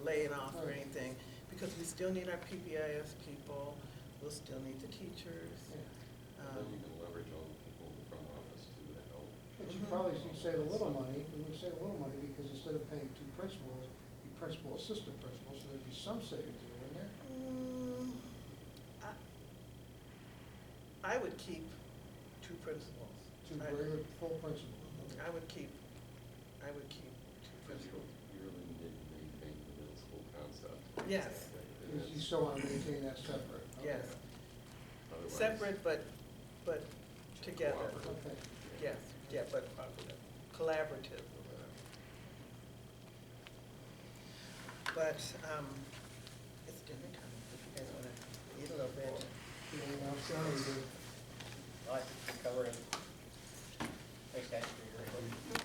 E: laying off or
D: Right.
E: anything, because we still need our PBIS people, we'll still need the teachers.
D: Yeah.
F: And then you can leverage all the people in the front office too that help.
D: But you probably should save a little money, we would save a little money because instead of paying two principals, you principal, assistant principal, so there'd be some savings there, wouldn't there?
E: I would keep two principals.
D: Two
E: I-
D: regular, full principals.
E: I would keep two
F: Because you
E: principals.
F: really need to maintain the middle school concept.
E: Yes.
D: You still want to maintain that separate? Okay.
E: Yes,
F: Otherwise-
E: separate but together.
F: Cooperative.
D: Okay.
E: Yes, yeah, but collaborative. But, it's dinner time, if you guys wanna eat a little bit.
D: Yeah, I'm sorry,
B: I think we're covering. Thanks, guys, for your input.